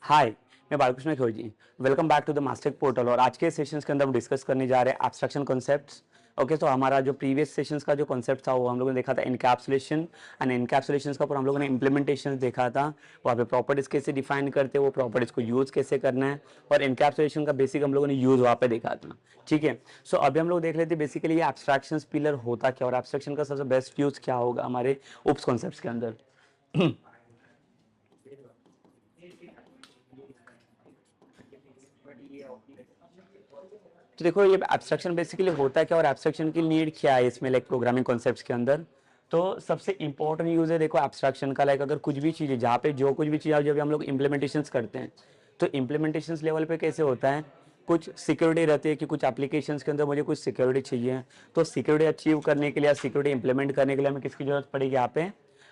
हाय, मैं Balkrishna Khilji. Welcome back to the Mastek portal. और आज के सेशंस के अंदर हम डिस्कस करने जा रहे हैं एब्स्ट्रैक्शन कॉन्सेप्ट्स। ओके, तो हमारा जो प्रीवियस सेशंस का जो कॉन्सेप्ट था वो हम लोगों ने देखा था इनकैप्सुलेशन एंड इनकैप्सुलेशन का, पर हम लोगों ने इम्प्लीमेंटेशन देखा था। वहाँ पे प्रॉपर्टीज कैसे डिफाइन करते हैं, वो प्रॉपर्टीज को यूज कैसे करना है, और इनकैप्सुलेशन का बेसिक हम लोगों ने यूज वहाँ पे देखा था। ठीक है, सो अभी हम लोग देख लेते हैं बेसिकली ये एब्स्ट्रैक्शन पिलर होता क्या और एब्स्ट्रैक्शन का सबसे बेस्ट यूज क्या होगा हमारे उप्स कॉन्सेप्ट के अंदर। तो देखो, ये एब्स्ट्रैक्शन बेसिकली होता है क्या और एब्स्ट्रैक्शन की नीड क्या है इसमें, लाइक प्रोग्रामिंग कॉन्सेप्ट्स के अंदर। तो सबसे इंपॉर्टेंट यूज है देखो एब्स्ट्रैक्शन का, लाइक अगर कुछ भी चीज़ है जहाँ पे जो कुछ भी चीज़ जब हम लोग इम्प्लीमेंटेशंस करते हैं, तो इम्प्लीमेंटेशंस लेवल पे कैसे होता है, कुछ सिक्योरिटी रहती है कि कुछ एप्लीकेशंस के अंदर मुझे कुछ सिक्योरिटी चाहिए। तो सिक्योरिटी अचीव करने के लिए, सिक्योरिटी इंप्लीमेंट करने के लिए हमें किसकी जरूरत पड़ेगी यहाँ पे,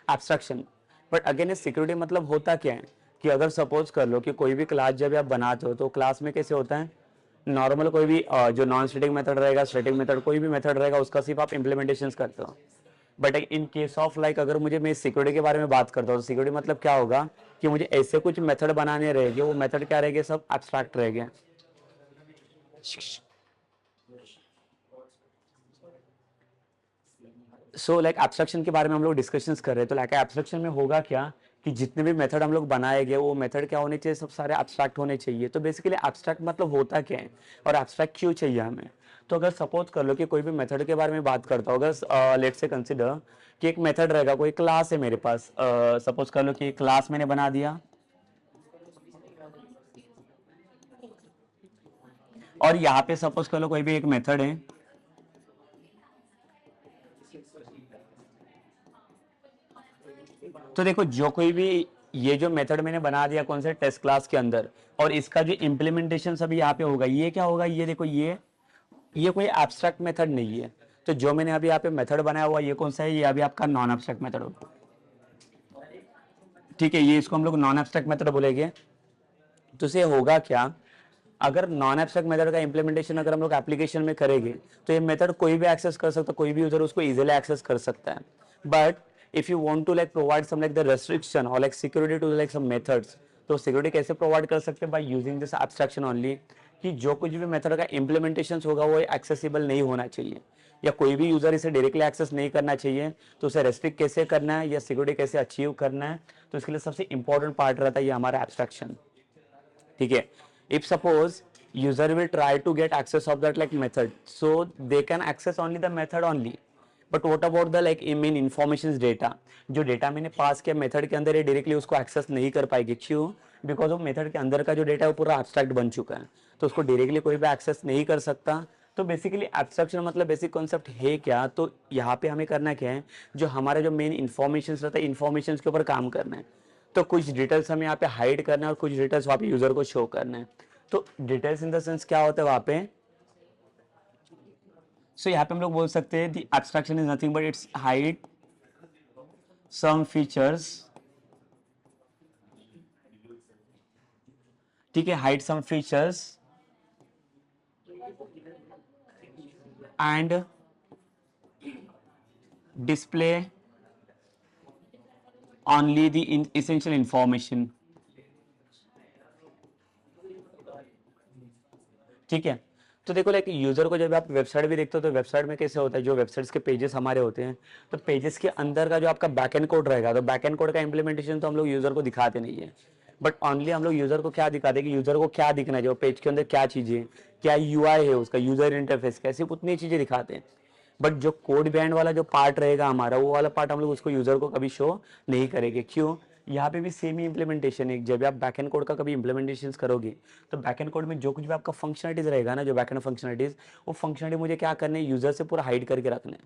एब्स्ट्रैक्शन। बट अगेन ये सिक्योरिटी मतलब होता क्या है कि अगर सपोज कर लो कि कोई भी क्लास जब आप बनाते हो तो क्लास में कैसे होता है, नॉर्मल कोई भी जो नॉन स्टैटिक मेथड रहेगा, स्टैटिक मेथड, कोई भी मेथड रहेगा उसका सिर्फ आप इंप्लीमेंटेशन करते हो। But in case of like अगर मुझे मैं सिक्योरिटी के बारे में बात करता हूँ तो सिक्योरिटी मतलब क्या होगा कि मुझे ऐसे कुछ मेथड बनाने रहेंगे, वो मेथड क्या रहेंगे, सब एब्स्ट्रैक्ट रहेंगे। सो लाइक एब्स्ट्रैक्शन के बारे में हम लोग डिस्कशंस कर रहे हैं, तो लाइक एब्स्ट्रैक्शन में होगा क्या कि जितने भी मेथड हम लोग बनाएंगे वो मेथड क्या होने चाहिए, सब सारे एब्स्ट्रैक्ट होने चाहिए। तो बेसिकली एब्स्ट्रैक्ट मतलब होता क्या है और एब्स्ट्रैक्ट क्यों चाहिए हमें। तो अगर सपोज कर लो कि कोई भी मेथड के बारे में बात करता हूँ, अगर लेट से कंसिडर कि एक मेथड रहेगा, कोई क्लास है मेरे पास, सपोज कर लो कि क्लास मैंने बना दिया और यहाँ पे सपोज कर लो कोई भी एक मेथड है। तो देखो, जो कोई भी ये जो मेथड मैंने बना दिया कौन से टेस्ट क्लास के अंदर, और इसका जो इम्प्लीमेंटेशन सब यहाँ पे होगा, ये क्या होगा, ये देखो ये कोई एब्स्ट्रैक्ट मेथड नहीं है। तो जो मैंने अभी यहाँ पे मेथड बनाया हुआ ये कौन सा है, ये अभी आपका नॉन एब्स्ट्रैक्ट मेथड होगा। ठीक है, ये इसको हम लोग नॉन एब्स्ट्रैक्ट मेथड बोलेंगे। तो इसे होगा क्या, अगर नॉन एब्स्ट्रैक्ट मेथड का इंप्लीमेंटेशन अगर हम लोग एप्लीकेशन में करेंगे तो ये मेथड कोई भी एक्सेस कर सकता है, कोई भी यूजर उसको इजीली एक्सेस कर सकता है। But if you want to like provide some like the restriction और like security to like some methods, तो सिक्योरिटी कैसे प्रोवाइड कर सकते हैं, by using this abstraction only, कि जो कुछ भी मेथड का इंप्लीमेंटेशन होगा वो एक्सेसिबल नहीं होना चाहिए, या कोई भी यूजर इसे डायरेक्टली एक्सेस नहीं करना चाहिए। तो उसे रेस्ट्रिक्ट कैसे करना है या सिक्योरिटी कैसे अचीव करना है, तो इसके लिए सबसे इंपॉर्टेंट पार्ट रहता है ये हमारा एब्स्ट्रैक्शन। ठीक है, if suppose user will try to get access of that like method, so they can access only the method only, but what about the like main informations data, जो data मैंने पास किया method के अंदर, ये directly उसको access नहीं कर पाएगी। क्यों, बिकॉज वो मेथड के अंदर का जो डेटा है वो पूरा एब्स्ट्रैक्ट बन चुका है, तो उसको डायरेक्टली कोई भी एक्सेस नहीं कर सकता। तो बेसिकली एब्स्ट्रैक्शन मतलब बेसिक कॉन्सेप्ट है क्या, तो यहाँ पे हमें करना क्या है, जो हमारे जो मेन इन्फॉर्मेशन रहता है इन्फॉर्मेशन के ऊपर काम करना है। तो कुछ डिटेल्स हमें यहाँ पे हाइड करना है और कुछ डिटेल्स वहाँ पे यूजर को शो करना है। तो डिटेल्स इन द सेंस क्या होता है वहाँ पे, सो यहाँ पे हम लोग बोल सकते हैं the abstraction is nothing but it's hide some features. ठीक है, hide some features and display only the essential information। ठीक है, तो देखो लाइक यूजर को जब आप वेबसाइट भी देखते हो तो वेबसाइट में कैसे होता है, जो वेबसाइट्स के पेजेस हमारे होते हैं, तो पेजेस के अंदर का जो आपका बैकएंड कोड रहेगा, तो बैकएंड कोड का इंप्लीमेंटेशन तो हम लोग यूजर को दिखाते नहीं है। बट ओनली हम लोग यूजर को क्या दिखाते हैं कि यूजर को क्या दिखना है, जो पेज के अंदर क्या चीजें, क्या यूआई है उसका, यूजर इंटरफेस कैसे, उतनी चीजें दिखाते हैं। बट जो कोड बैंड वाला जो पार्ट रहेगा हमारा, वो वाला पार्ट हम लोग उसको यूजर को कभी शो नहीं करेंगे। क्यों, यहाँ पे भी सेम ही इंप्लीमेंटेशन है। जब आप बैकएंड कोड का कभी इंप्लीमेंटेशन करोगे तो बैकएंड कोड में जो कुछ भी आपका फंक्शनलिटीज रहेगा ना, जो बैकएंड फंक्शनलिटीज, वो फंक्शनलिटी मुझे क्या करने हैं, यूजर से पूरा हाइड करके रखना है।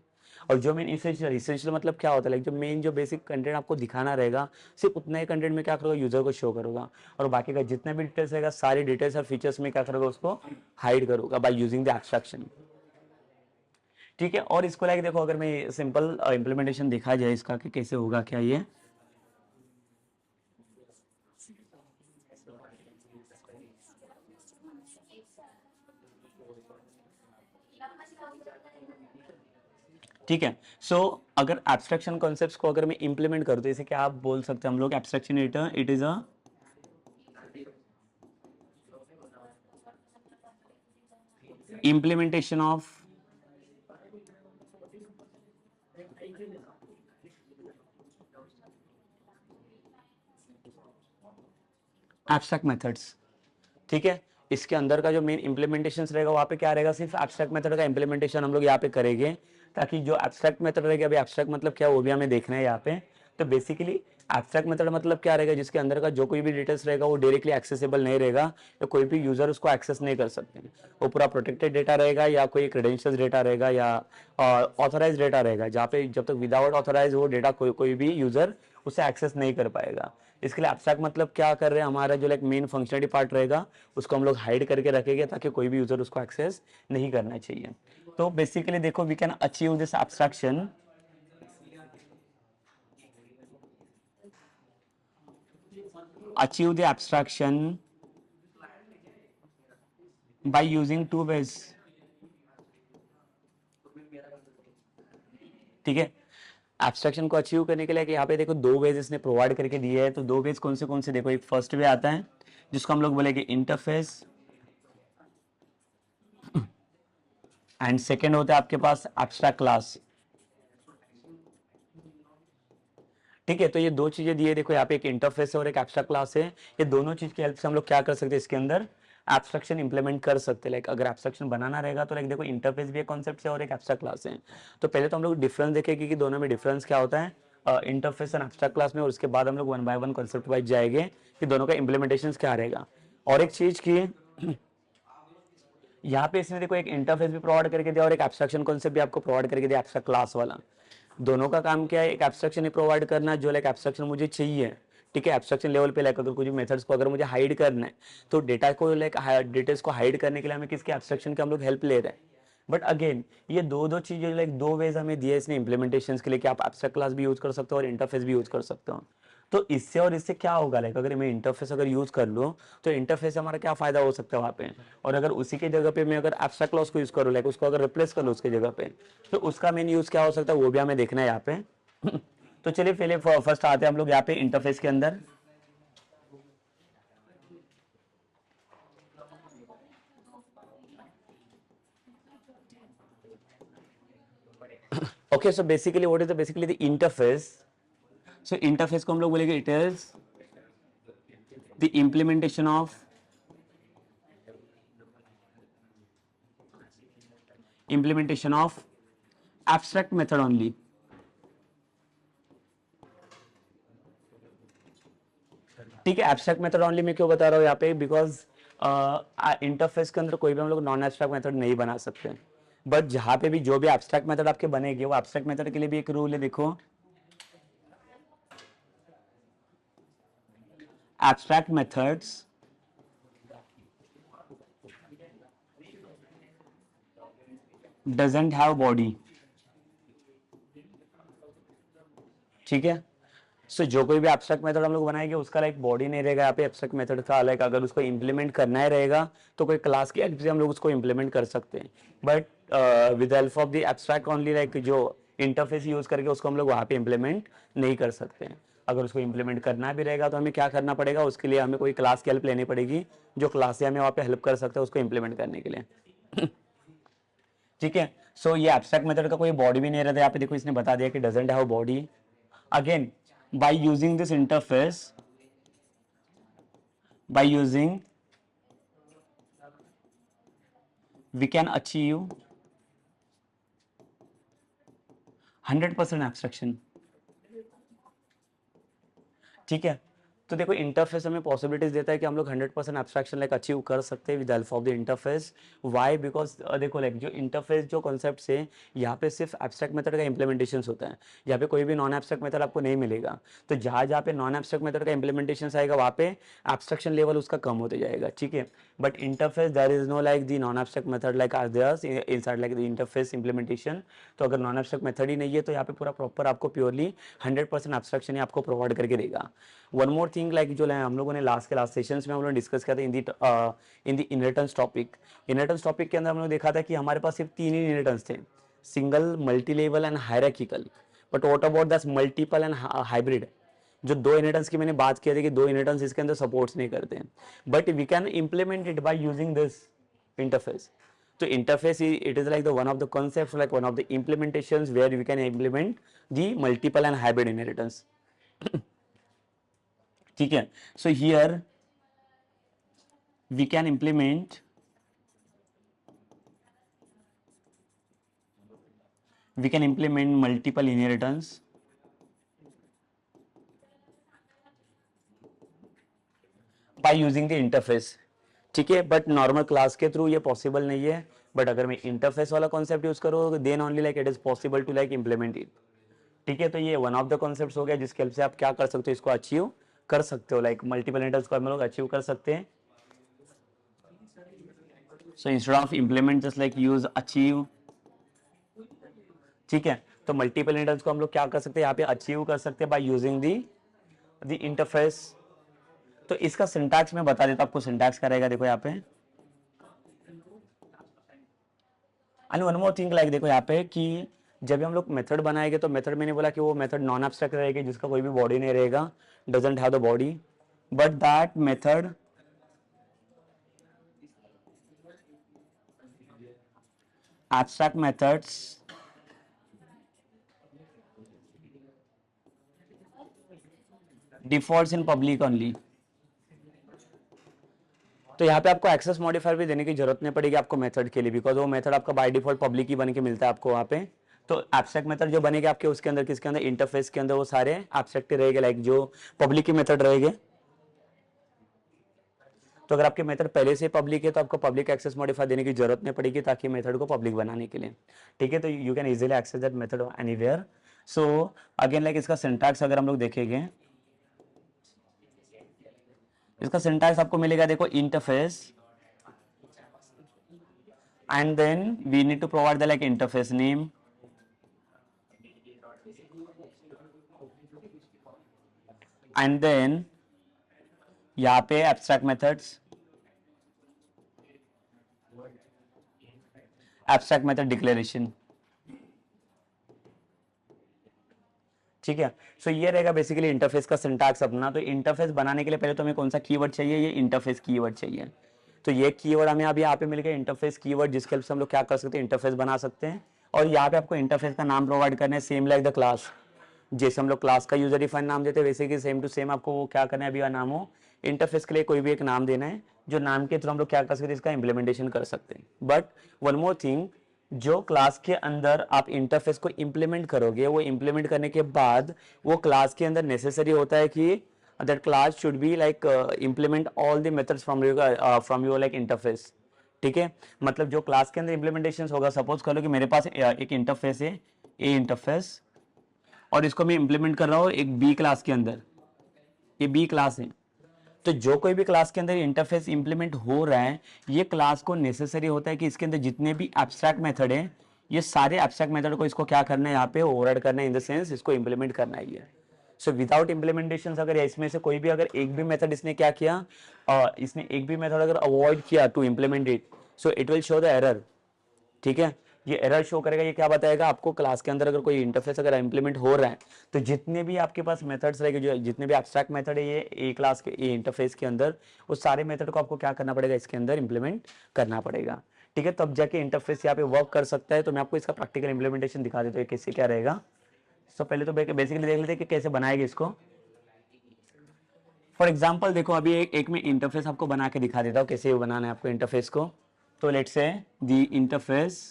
और जो मेन इसेंशियल मतलब क्या होता है, लाइक जो मेन जो बेसिक कंटेंट आपको दिखाना रहेगा, सिर्फ उतना ही कंटेंट में क्या करोगा, यूजर को शो करोगा। और बाकी का जितना भी डिटेल्स रहेगा, सारी डिटेल्स और फीचर्स में क्या करोगा, उसको हाइड करोगा बाय यूजिंग द एब्स्ट्रैक्शन। ठीक है, और इसको लाइक देखो, अगर मैं सिंपल इंप्लीमेंटेशन देखा जाए इसका कि कैसे होगा क्या ये। ठीक है, सो अगर एब्स्ट्रैक्शन कॉन्सेप्ट्स को अगर मैं इंप्लीमेंट करूँ तो इसे क्या आप बोल सकते हैं हम लोग, abstraction it is a implementation of abstract methods. ठीक है, इसके अंदर का जो मेन इंप्लीमेंटेशन रहेगा वहाँ पे क्या रहेगा, सिर्फ एब्स्ट्रैक्ट मेथड का इंप्लीमेंटेशन हम लोग यहाँ पे करेंगे, ताकि जो एब्स्ट्रैक्ट मेथड रहेगा, अभी एब्स्ट्रैक्ट मतलब क्या वो भी हमें देखना है यहाँ पे। तो बेसिकली एब्स्ट्रैक्ट मेथड मतलब क्या रहेगा, जिसके अंदर का जो कोई भी डिटेल्स रहेगा वो डायरेक्टली एक्सेसिबल नहीं रहेगा, या कोई भी यूजर उसको एक्सेस नहीं कर सकते, वो पूरा प्रोटेक्टेड डेटा रहेगा, या कोई क्रेडेंशियल्स डेटा रहेगा, या ऑथोराइज डेटा रहेगा, जहाँ पे जब तक विदाउट ऑथोराइज वो डेटा कोई भी यूजर उसे एक्सेस नहीं कर पाएगा। इसके लिए एब्स्ट्रैक्ट मतलब क्या कर रहे हैं, हमारा जो लाइक मेन फंक्शनलिटी पार्ट रहेगा उसको हम लोग हाइड करके रखेंगे, ताकि कोई भी यूजर उसको एक्सेस नहीं करना चाहिए। तो बेसिकली देखो, we can achieve this abstraction achieve the abstraction by using two ways. ठीक है, एब्स्ट्रैक्शन को अचीव करने के लिए कि यहाँ पे देखो दो वेज इसने प्रोवाइड करके दिए हैं। तो दो वेज कौन से देखो, एक फर्स्ट वे आता है जिसको हम लोग बोलेंगे इंटरफेस, एंड सेकेंड होता है आपके पास एब्स्ट्रैक्ट क्लास। ठीक है, तो ये दो चीजें दिए, देखो यहाँ पे एक इंटरफेस है और एक एब्स्ट्रैक्ट क्लास है। ये दोनों चीज की हेल्प से हम लोग क्या कर सकते हैं, इसके अंदर एब्स्ट्रैक्शन इंप्लीमेंट कर सकते हैं। लाइक अगर एब्स्ट्रैक्शन बनाना रहेगा तो लाइक देखो इंटरफेस भी एक कॉन्सेप्ट है और एक एब्स्ट्रैक्ट क्लास है। तो पहले तो हम लोग डिफरेंस देखेंगे कि दोनों में डिफरेंस क्या होता है इंटरफेस एंड एब्स्ट्रैक्ट क्लास में, और उसके बाद हम लोग one by one concept wise जाएंगे कि दोनों का इंप्लीमेंटेशन क्या रहेगा। और एक चीज की यहाँ पे इसने देखो एक इंटरफेस भी प्रोवाइड करके दिया और एक एब्स्ट्रैक्शन कॉन्सेप्ट भी आपको प्रोवाइड करके दिया, एब्स्ट्रैक्ट क्लास वाला। दोनों का काम क्या है, एक एब्स्ट्रैक्शन ही प्रोवाइड करना जो लाइक एब्स्ट्रैक्शन मुझे चाहिए। ठीक है, एब्स्ट्रैक्शन लेवल पे लाइक अगर कुछ मेथड्स को अगर मुझे हाइड करना है, तो डेटा को लाइक डिटेल्स को हाइड करने के लिए हमें किसके एब्स्ट्रैक्शन के हम लोग हेल्प ले रहे हैं। बट अगेन ये दो चीजें लाइक दो वेज हमें दिए इसने इंप्लीमेंटेशन के लिए, कि आप एब्स्ट्रैक्ट क्लास भी यूज कर सकते हो और इंटरफेस भी यूज कर सकते हो। तो इससे और इससे क्या होगा, लाइक अगर मैं इंटरफेस अगर यूज कर लूँ तो इंटरफेस से हमारा क्या फायदा हो सकता है वहाँ पे, और अगर उसी की जगह पे मैं अगर एब्स्ट्रैक्ट क्लास को यूज करूँ, लाइक उसको अगर रिप्लेस कर लूँ उसकी जगह पे, तो उसका मेन यूज क्या हो सकता है वो भी हमें देखना है यहाँ पे। तो चलिए पहले फर्स्ट आते हैं हम लोग यहाँ पे इंटरफेस के अंदर। Okay, so basically what is the basically the interface. So interface को हम लोग बोलेंगे it is the implementation of abstract method only. ठीक है, एब्स्ट्रैक्ट मेथड ओनली मैं क्यों बता रहा हूँ यहाँ पे, बिकॉज इंटरफेस के अंदर कोई भी हम लोग नॉन एब्स्ट्रैक्ट मेथड नहीं बना सकते। बट जहाँ पे भी जो भी एब्स्ट्रैक्ट मेथड आपके बनेगी, वो एब्स्ट्रैक्ट मेथड के लिए भी एक रूल है, देखो abstract methods doesn't have body. ठीक है, सो जो कोई भी एब्स्ट्रैक्ट मेथड हम लोग बनाएंगे उसका लाइक बॉडी नहीं रहेगा यहाँ पे एब्स्ट्रैक्ट मेथड का, लाइक अगर उसको इंप्लीमेंट करना ही रहेगा तो कोई क्लास की हेल्प से हम लोग उसको इंप्लीमेंट कर सकते हैं। But with help of the abstract only, like जो इंटरफेस यूज करके उसको हम लोग वहाँ पे इंप्लीमेंट नहीं कर सकते हैं। अगर उसको इंप्लीमेंट करना भी रहेगा तो हमें क्या करना पड़ेगा, उसके लिए हमें कोई क्लास की हेल्प लेनी पड़ेगी, जो क्लास से हमें वहाँ पे हेल्प कर सकते हैं उसको इंप्लीमेंट करने के लिए। ठीक है, सो ये एब्स्ट्रैक्ट मेथड का कोई बॉडी भी नहीं रहता, यहाँ पे देखो इसने बता दिया कि doesn't have body. Again by using this interface, by using we can achieve 100% abstraction। ठीक है, तो देखो इंटरफेस हमें पॉसिबिलिटीज देता है कि हम लोग 100% एब्स्ट्रैक्शन लाइक अचीव कर सकते हैं with help of the interface. Why, because देखो लाइक जो इंटरफेस जो कॉन्सेप्ट से यहाँ पे सिर्फ एब्स्ट्रैक्ट मेथड का इंप्लीमेंटेशन होता है, यहाँ पे कोई भी नॉन एब्स्ट्रैक्ट मेथड आपको नहीं मिलेगा। तो जहाँ पे नॉन एब्स्ट्रैक्ट मेथड का इंप्लीमेंटेशन आएगा वहाँ पे एब्स्ट्रैक्शन लेवल उसका कम होते जाएगा। ठीक है, but interface there is no like the non abstract method like there's inside like the interface implementation. तो अगर नॉन एब्स्ट्रैक्ट मेथड ही नहीं है तो यहाँ पे पूरा प्रॉपर आपको प्योरली 100% एब्स्ट्रैक्शन ही आपको प्रोवाइड करके देगा। वन मोर थिंग लाइक जो हम लोगों ने लास्ट सेशंस में हम लोगों ने डिस्कस किया था in the inheritance topic. Inheritance topic के अंदर हम लोग देखा था कि हमारे पास सिर्फ 3 ही इनहेरिटेंस थे, single, multi level and hierarchical. But what about that multiple and hybrid, जो दो इनहेरिटेंस की मैंने बात की थी कि दो इनहेरिटेंस इसके अंदर सपोर्ट्स नहीं करते हैं, but we can implement it by using this interface. तो interface it is like the one of the concepts, like one of the implementations where we can implement the multiple and hybrid inheritance. ठीक है. So here we can implement multiple inheritance by using the interface. ठीक है. बट normal class के through ये possible नहीं है. बट अगर मैं इंटरफेस वाला कॉन्सेप्ट यूज करूँ then only like it is possible to like implement it. ठीक है. तो ये वन ऑफ द कॉन्सेप्ट्स हो गया जिसके हेल्प से आप क्या कर सकते हो, इसको अचीव कर सकते हो. लाइक मल्टीपल इनहेरिटेंस को हम लोग अचीव कर सकते हैं. So instead of implement just like use achieve. ठीक है. तो मल्टीपल इनहेरिटेंस को हम लोग क्या कर सकते हैं, यहाँ पे अचीव कर सकते हैं बाय यूजिंग द इंटरफेस. तो इसका सिंटैक्स मैं बता देता हूं आपको. सिंटैक्स क्या रहेगा देखो यहाँ पे. And one more thing like देखो यहाँ पे कि जब हम लोग मेथड बनाएंगे तो मेथड मैंने बोला कि वो मेथड नॉन एब्स्ट्रैक्ट रहेगी जिसका कोई भी बॉडी नहीं रहेगा, doesn't have the body, but that method abstract methods defaults in public only. तो यहाँ पे आपको एक्सेस मॉडिफायर भी देने की जरूरत नहीं पड़ेगी आपको मेथड के लिए, बिकॉज वो मेथड आपका बाय डिफॉल्ट पब्लिक ही बन के मिलता है आपको वहाँ पे. तो एब्स्ट्रैक्ट मेथड जो बनेगा आपके उसके अंदर किसके अंदर, इंटरफेस के अंदर, वो सारे एब्स्ट्रैक्ट ही रहेंगे, लाइक जो पब्लिक के मेथड रहेंगे. तो अगर आपके मेथड पहले से पब्लिक है तो आपको पब्लिक एक्सेस मॉडिफायर देने की जरूरत नहीं पड़ेगी ताकि मेथड को पब्लिक बनाने के लिए. ठीक है. तो you can easily access that method anywhere. So again like इसका सिंटैक्स अगर हम लोग देखेंगे, इसका सिंटैक्स आपको मिलेगा देखो interface and then we need to provide the like interface name and then यहाँ पे abstract methods, abstract method declaration. ठीक है. सो ये रहेगा बेसिकली इंटरफेस का सिंटैक्स अपना. तो इंटरफेस बनाने के लिए पहले तो हमें कौन सा कीवर्ड चाहिए, ये इंटरफेस कीवर्ड चाहिए. तो ये कीवर्ड हमें अभी यहाँ पे मिल गया इंटरफेस कीवर्ड, जिसके हेल्प से हम लोग क्या कर सकते हैं, इंटरफेस बना सकते हैं. और यहाँ पे आपको इंटरफेस का नाम प्रोवाइड करना है सेम लाइक द क्लास. जैसे हम लोग क्लास का यूजर डिफाइन नाम देते हैं वैसे कि सेम टू सेम आपको वो क्या करना है, अभी नाम हो इंटरफेस के लिए कोई भी एक नाम देना है, जो नाम के थ्रू हम लोग क्या कर सकते हैं, इसका इंप्लीमेंटेशन कर सकते हैं. बट वन मोर थिंग, जो क्लास के अंदर आप इंटरफेस को इंप्लीमेंट करोगे, वो इंप्लीमेंट करने के बाद वो क्लास के अंदर नेसेसरी होता है कि that class should be like implement all the methods from your like interface. ठीक है. मतलब जो क्लास के अंदर इंप्लीमेंटेशन होगा, सपोज कर लो कि मेरे पास एक इंटरफेस है, ए इंटरफेस, और इसको मैं इंप्लीमेंट कर रहा हूँ एक बी क्लास के अंदर. ये बी क्लास है. तो जो कोई भी क्लास के अंदर इंटरफेस इंप्लीमेंट हो रहा है, ये क्लास को नेसेसरी होता है कि इसके अंदर जितने भी एब्स्ट्रैक्ट मेथड है, ये सारे एब्स्ट्रैक्ट मेथड को इसको क्या करना है, यहाँ पे ओवरराइड करना है, इन द सेंस इसको इंप्लीमेंट करना ही है. सो विदाउट इंप्लीमेंटेशन अगर इसमें से कोई भी अगर एक भी मेथड इसने क्या किया, इसने एक भी मेथड अगर अवॉइड किया to implement it, so it will show the error. ठीक है. ये एरर शो करेगा. ये क्या बताएगा आपको, क्लास के अंदर अगर कोई इंटरफेस अगर इंप्लीमेंट हो रहा है तो जितने भी आपके पास मेथड्स रहेंगे, जो जितने भी एब्स्ट्रैक्ट मेथड है ये ए क्लास के ए इंटरफेस के अंदर, उस सारे मेथड को आपको क्या करना पड़ेगा, इसके अंदर इंप्लीमेंट करना पड़ेगा. ठीक है. तब जाके इंटरफेस यहाँ पे वर्क कर सकता है. तो मैं आपको इसका प्रैक्टिकल इंप्लीमेंटेशन दिखा देता हूँ कैसे क्या रहेगा. तो पहले तो बेसिकली देख लेते हैं कि कैसे बनाएगा इसको. फॉर एग्जाम्पल देखो अभी एक मैं इंटरफेस आपको बना के दिखा देता हूँ कैसे बनाना है आपको इंटरफेस को. तो let's say the interface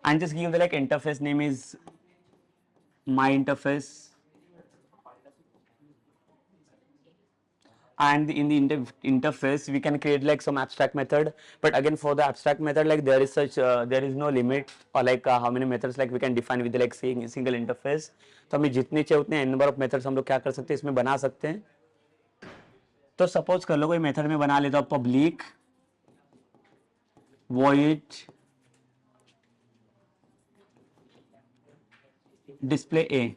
and just give the like interface name is my interface, and in the interface we can create like some abstract method. But again for the abstract method, like there is such there is no limit or like how many methods like we can define with the like single interface. तो हमें जितने चाहिए उतने number of methods हम लोग क्या कर सकते हैं, इसमें बना सकते हैं. तो सपोज कर लो कोई मेथड में बना लेता हूँ पब्लिक void डिस्प्ले ए.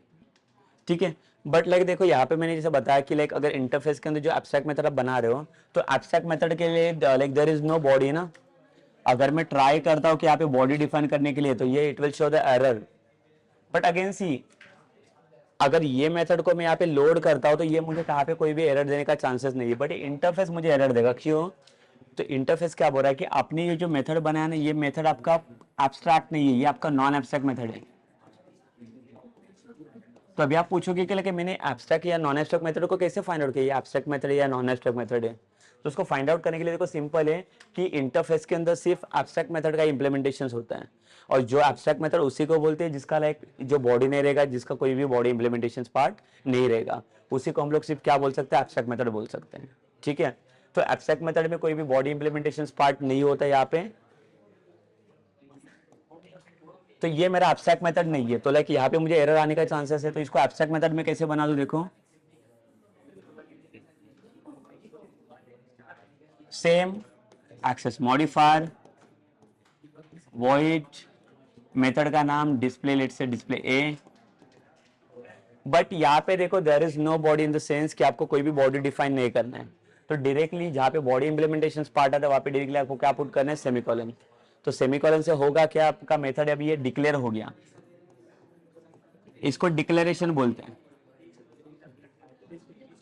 ठीक है. बट लाइक देखो यहाँ पे मैंने जैसे बताया कि लाइक अगर इंटरफेस के अंदर जो एब्स्ट्रैक्ट मेथड आप बना रहे हो, तो एब्स्ट्रैक्ट मेथड के लिए like there is no body ना. अगर मैं ट्राई करता हूँ कि यहाँ पे बॉडी डिफाइन करने के लिए, तो ये it will show the error. But again see, अगर ये मेथड को मैं यहाँ पे लोड करता हूँ तो ये मुझे कहाँ पे कोई भी एरर देने का चांसेस नहीं है. बट इंटरफेस मुझे एरर देगा. क्यों? तो इंटरफेस क्या बोल रहा है कि आपने ये जो मेथड बनाया ना, ये मेथड आपका एब्स्ट्रैक्ट नहीं है, ये आपका नॉन एब्स्ट्रैक्ट मेथड है। तो अभी आप पूछोगे कि लेकिन मैंने एब्स्ट्रैक्ट या नॉन एब्स्ट्रैक्ट मेथड को कैसे फाइंड आउट किया, ये एब्स्ट्रैक्ट मेथड है या नॉन एब्स्ट्रैक्ट मेथड है। तो उसको फाइंड आउट करने के लिए देखो सिंपल है कि इंटरफेस के अंदर सिर्फ एब्स्ट्रैक्ट मेथड का इंप्लीमेंटेशन होता है, और जो एब्स्ट्रैक्ट मेथड उसी को बोलते हैं जिसका लाइक जो बॉडी नहीं रहेगा, जिसका कोई भी बॉडी इंप्लीमेंटेशन पार्ट नहीं रहेगा, उसी को हम लोग सिर्फ क्या बोल सकते हैं, एब्स्ट्रैक्ट मेथड बोल सकते हैं। ठीक है, तो एब्स्ट्रैक्ट मेथड में कोई भी बॉडी इंप्लीमेंटेशन पार्ट नहीं होता यहाँ पे, तो ये मेरा एब्स्ट्रैक्ट मेथड नहीं है। तो लाइक यहाँ पे मुझे एरर आने का चांसेस है, तो इसको एब्स्ट्रैक्ट मेथड में कैसे बना दूं, देखो same access modifier void method का नाम display, let's say display a, but यहाँ पे देखो there is no body in the sense कि आपको कोई भी बॉडी डिफाइन नहीं करना है। तो डायरेक्टली जहाँ पे बॉडी इंप्लीमेंटेशन पार्ट आता है वहाँ पे डायरेक्टली आपको क्या पुट करना है, सेमीकोलन। तो सेमीकोलन से होगा क्या, आपका मेथड अभी ये डिक्लेयर हो गया, इसको डिक्लेरेशन बोलते हैं।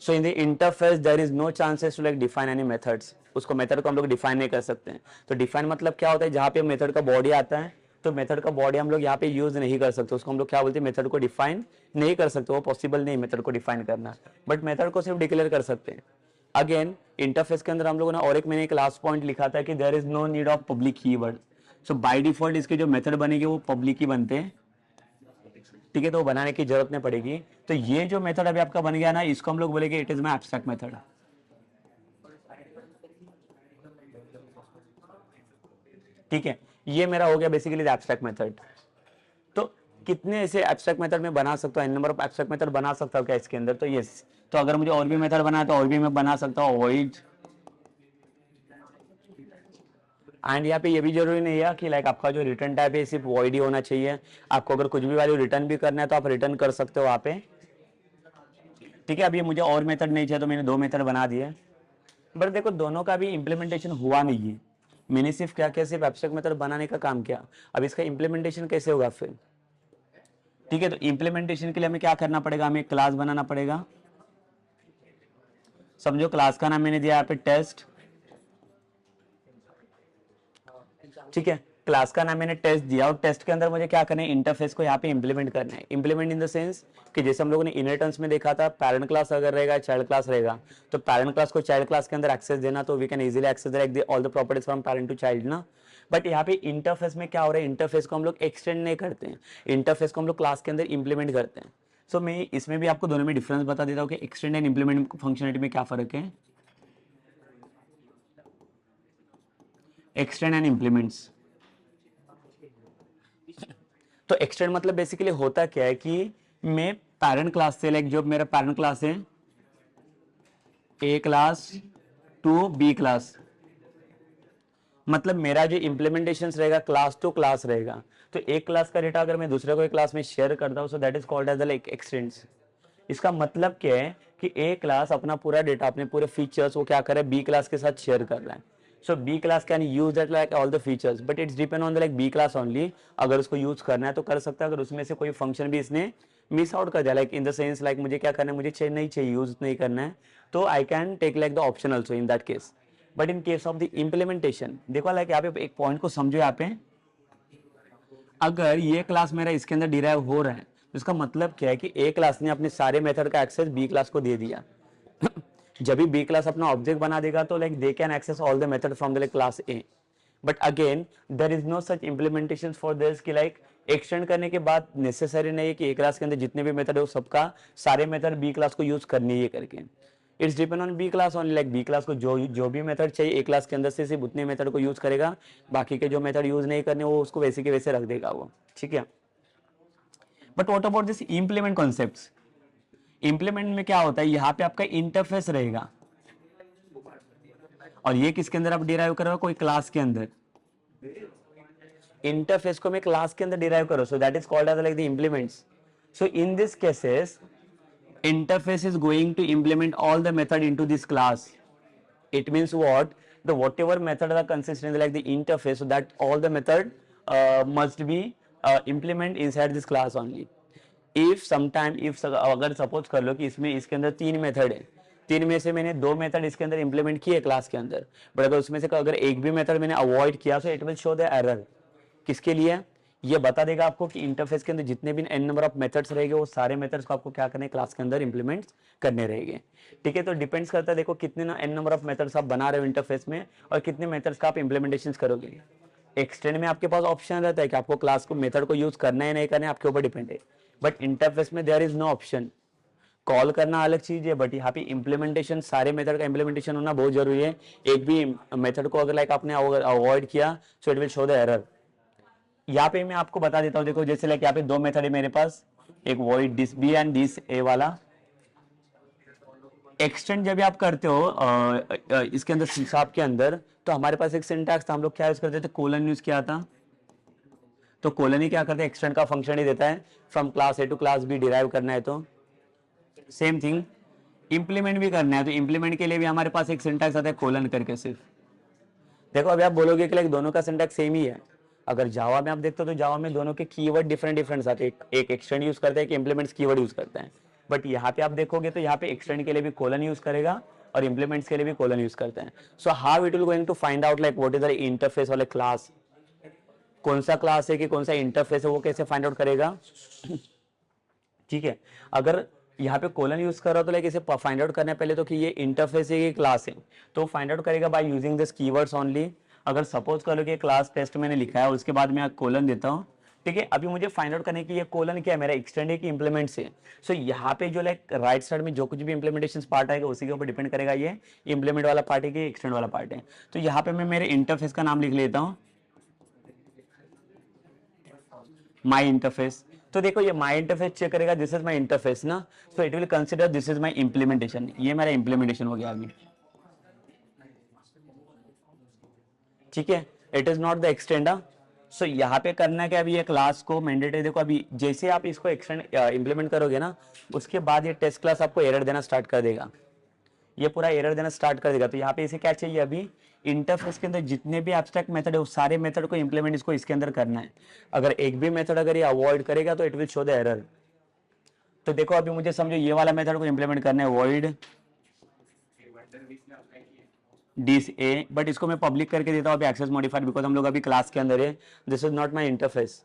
So in the interface there is no chances to like define any methods, उसको मेथड को हम लोग डिफाइन नहीं कर सकते हैं। तो डिफाइन मतलब क्या होता है, जहाँ पे मेथड का बॉडी आता है तो मेथड का बॉडी हम लोग यहाँ पे यूज नहीं कर सकते, उसको हम लोग क्या बोलते हैं, मेथड को डिफाइन नहीं कर सकते, वो पॉसिबल नहीं मेथड को डिफाइन करना, बट मेथड को सिर्फ डिक्लेयर कर सकते हैं। अगेन इंटरफेस के अंदर हम लोगों ने और एक मैंने एक लास्ट पॉइंट लिखा था कि there is no need of public keyword. So by default इसके जो मेथड बनेंगे वो पब्लिक ही बनते हैं, ठीक है, तो बनाने की जरूरत नहीं पड़ेगी। तो ये जो मेथड अभी आपका बन गया ना, इसको हम लोग बोलेंगे it is my abstract method. ठीक है, ये मेरा हो गया बेसिकली एब्स्ट्रैक्ट मेथड। तो कितने ऐसे एब्स्ट्रैक्ट मेथड में बना सकता हूँ, n number of abstract method बना सकता हूँ क्या इसके अंदर, तो यस। तो अगर मुझे और भी मेथड बनाना है तो और भी मैं बना सकता हूँ, वॉइड। एंड यहाँ पे ये भी जरूरी नहीं है कि लाइक आपका जो रिटर्न टाइप है सिर्फ वॉइड ही होना चाहिए, आपको अगर कुछ भी वैल्यू रिटर्न भी करना है तो आप रिटर्न कर सकते हो वहाँ पे। ठीक है, अभी मुझे और मेथड नहीं चाहिए तो मैंने 2 मेथड बना दिए, बट देखो दोनों का भी इंप्लीमेंटेशन हुआ नहीं है, मैंने सिर्फ क्या किया, सिर्फ एब्स्ट्रैक्ट मेथड बनाने का काम किया। अब इसका इंप्लीमेंटेशन कैसे होगा फिर, ठीक है, तो इंप्लीमेंटेशन के लिए हमें क्या करना पड़ेगा, हमें क्लास बनाना पड़ेगा। समझो क्लास का नाम मैंने दिया यहाँ पे टेस्ट, ठीक है, क्लास का नाम मैंने टेस्ट दिया, और टेस्ट के अंदर मुझे क्या करना है, इंटरफेस को यहाँ पे इंप्लीमेंट करना है। इंप्लीमेंट इन द सेंस कि जैसे हम लोगों ने इनहेरिटेंस में देखा था, पैरेंट क्लास अगर रहेगा, चाइल्ड क्लास रहेगा, तो पैरेंट क्लास को चाइल्ड क्लास के अंदर एक्सेस देना, तो we can easily access direct all the properties from parent to child ना। बट यहाँ पे इंटरफेस में क्या हो रहा है, इंटरफेस को हम लोग एक्सटेंड नहीं करते हैं, इंटरफेस को हम लोग क्लास के अंदर इंप्लीमेंट करते हैं। सो मैं इसमें भी आपको दोनों में डिफरेंस बता देता हूँ कि एक्सटेंड एंड इंप्लीमेंट फंक्शनलिटी में क्या फर्क है। एक्सटेंड एंड इंप्लीमेंट्स, तो एक्सटेंड मतलब बेसिकली होता क्या है कि मैं पैरेंट क्लास से लाइक जो मेरा पैरेंट क्लास है ए क्लास टू बी क्लास, मतलब मेरा जो इंप्लीमेंटेशन रहेगा क्लास टू क्लास रहेगा, तो एक क्लास का डेटा अगर मैं दूसरे को एक क्लास में शेयर करता हूँ, so that is called as like extends. इसका मतलब क्या है कि ए क्लास अपना पूरा डेटा, अपने पूरे फीचर्स वो क्या कर रहा है, बी क्लास के साथ शेयर कर रहा है। So B class can use that like all the features, but it's depend on the like B class only. अगर उसको यूज करना है तो कर सकता है, अगर उसमें से कोई फंक्शन भी इसने मिस आउट कर दिया, like in the sense like मुझे क्या करना है, मुझे नहीं चाहिए, यूज नहीं करना है, तो I can take like the option also in that case. But in case of the implementation देखो लाइक यहाँ पे एक पॉइंट को समझो, यहाँ पे अगर ये क्लास मेरा इसके अंदर डिराइव हो रहा है तो इसका मतलब क्या है कि ए क्लास ने अपने सारे मेथड का एक्सेस बी क्लास को दे दिया। जब भी बी क्लास अपना ऑब्जेक्ट बना देगा तो like they can access all the method from the class a, but again there is no such implementation for this कि लाइक एक्सटेंड करने के बाद नेसेसरी नहीं है कि ए क्लास के अंदर जितने भी मेथड है वो सबका सारे मेथड बी क्लास को यूज करनी है करके। It's depend on b class only, like B class को जो भी मेथड चाहिए ए क्लास के अंदर से सिर्फ उतने मेथड को यूज करेगा, बाकी के जो मेथड यूज नहीं करने वो उसको वैसे के वैसे रख देगा वो, ठीक है। But what about this implement concepts, implement में क्या होता है, यहाँ पे आपका इंटरफेस रहेगा और ये किसके अंदर आप डिराइव करोगे, कोई क्लास के अंदर। इंटरफेस को मैं क्लास के अंदर डिराइव करो, so that is called as like the implements. So in this cases interface is going to implement all the method into this class. It means what, the whatever method are consistent like the interface, so that all the method must be implement inside this class only. If sometime if अगर suppose कर लो कि इसमें इसके अंदर 3 method है, तीन में से मैंने दो मेथड इसके अंदर इंप्लीमेंट किए क्लास के अंदर, बट अगर उसमें से अगर एक भी मेथड मैंने अवॉइड किया तो it will show the error. किसके लिए? ये बता देगा आपको कि इंटरफेस के अंदर जितने भी n नंबर ऑफ मेथड्स रहेंगे वो सारे मेथड्स को आपको क्या करने क्लास के अंदर इंप्लीमेंट करने रहेंगे। ठीक है, तो डिपेंड्स करता है देखो कितने ना n नंबर ऑफ मेथड्स आप बना रहे हो इंटरफेस में और कितने मेथड्स का आप इंप्लीमेंटेशन करोगे। एक्सटेंड में आपके पास ऑप्शन रहता है कि आपको क्लास को मेथड को यूज करना है नहीं करना है, आपके ऊपर डिपेंड है। बट इंटरफेस में there is no option. Call करना अलग चीज है, बट यहाँ पे इम्प्लीमेंटेशन सारे मेथड का इम्प्लीमेंटेशन होना बहुत जरूरी है। एक भी मेथड को अगर लाइक आपने अवॉइड किया सो it will show the error. यहाँ पे मैं आपको बता देता हूँ, देखो जैसे लाइक यहाँ पे दो मेथड है मेरे पास, एक void this B and this A वाला। एक्सटेंड जब आप करते हो इसके अंदर हिसाब के अंदर, तो हमारे पास एक सिंटैक्स था, हम लोग क्या यूज करते थे, कोलन यूज किया था। तो कोलन ही क्या करते हैं, एक्सटेंड का फंक्शन ही देता है, from class a to class b derive करना है तो सेम थिंग इंप्लीमेंट भी करना है, तो इंप्लीमेंट के लिए भी हमारे पास एक सिंटैक्स आता है कोलन करके सिर्फ। देखो अभी आप बोलोगे कि लाइक दोनों का सिंटैक्स सेम ही है, अगर जावा में आप देखते हो तो जावा में दोनों के कीवर्ड डिफरेंट डिफरेंट आते हैं, एक एक्सटेंड यूज करता है, एक इंप्लीमेंट्स कीवर्ड यूज करता है। बट यहाँ पे आप देखोगे तो यहाँ पे एक्सटेंड के लिए भी कोलन यूज करेगा और इंप्लीमेंट्स के लिए भी कोलन यूज करते हैं। So how it will going to find out like what is the interface वाले क्लास, कौन सा क्लास है कि कौन सा इंटरफेस है, वो कैसे फाइंड आउट करेगा। ठीक है, अगर यहाँ पे कोलन यूज कर रहा हो तो लाइक इसे फाइंड आउट करने पहले तो कि ये इंटरफेस है कि क्लास है, तो फाइंड आउट करेगा bye using this keywords only. अगर सपोज करो कि क्लास टेस्ट मैंने लिखा है उसके बाद मैं कोलन देता हूँ, ठीक है, अभी मुझे फाइंड आउट करने की ये कोलन क्या है, मेरा एक्सटेंड है कि इंप्लीमेंट से। सो यहाँ पे जो लाइक राइट साइड में जो कुछ भी इंप्लीमेंटेशन पार्ट आएगा उसी के ऊपर डिपेंड करेगा ये इंप्लीमेंट वाला पार्ट है कि एक्सटेंड वाला पार्ट है। तो यहाँ पे मैं मेरे इंटरफेस का नाम लिख लेता हूँ, माई इंटरफेस। तो देखो ये माई इंटरफेस चेक करेगा दिस इज माई इंटरफेस ना, so it will consider this is my implementation, ये मेरा इंप्लीमेंटेशन हो गया अभी। ठीक है, it is not the extend. So यहाँ पे करना है कि अभी ये क्लास को मैंडेटरी, देखो अभी जैसे आप इसको एक्सटेंड इंप्लीमेंट करोगे ना उसके बाद ये टेस्ट क्लास आपको एरर देना स्टार्ट कर देगा, ये पूरा एरर देना स्टार्ट कर देगा। तो यहाँ पे इसे क्या चाहिए, अभी इंटरफेस के अंदर जितने भी एब्स्ट्रैक्ट मेथड है उस सारे मेथड को इंप्लीमेंट इसको इसके अंदर करना है। अगर एक भी मेथड अगर ये अवॉइड करेगा तो it will show the error. तो देखो अभी मुझे समझो ये वाला मेथड को इंप्लीमेंट करना है, वॉइड दिस ए, बट इसको मैं पब्लिक करके देता हूँ अभी एक्सेस मॉडिफायर, बिकॉज हम लोग अभी क्लास के अंदर है, this is not my interface.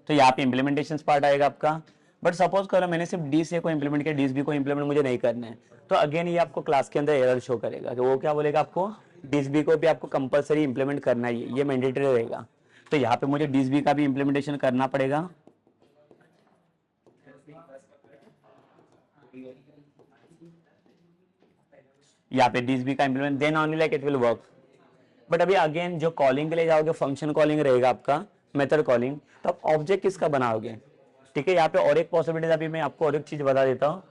तो यहाँ पे इंप्लीमेंटेशन पार्ट आएगा आपका। बट सपोज करो मैंने सिर्फ डी सी को इंप्लीमेंट किया, डीस बी को इंप्लीमेंट मुझे नहीं करना है, तो अगेन ये आपको क्लास के अंदर एरर शो करेगा कि वो क्या बोलेगा आपको, डीस बी को भी आपको कंपलसरी इंप्लीमेंट करना है, ये मैंडेटरी रहेगा। तो यहाँ पे मुझे डीस बी का भी इंप्लीमेंटेशन करना पड़ेगा। यहाँ पे डीस बी का implement then only like it will work. But अभी अगेन जो कॉलिंग के लिए जाओगे फंक्शन कॉलिंग रहेगा आपका, मेथड कॉलिंग, तो आप ऑब्जेक्ट किसका बनाओगे। ठीक है, यहाँ पे और एक पॉसिबिलिटी अभी मैं आपको और एक चीज बता देता हूँ,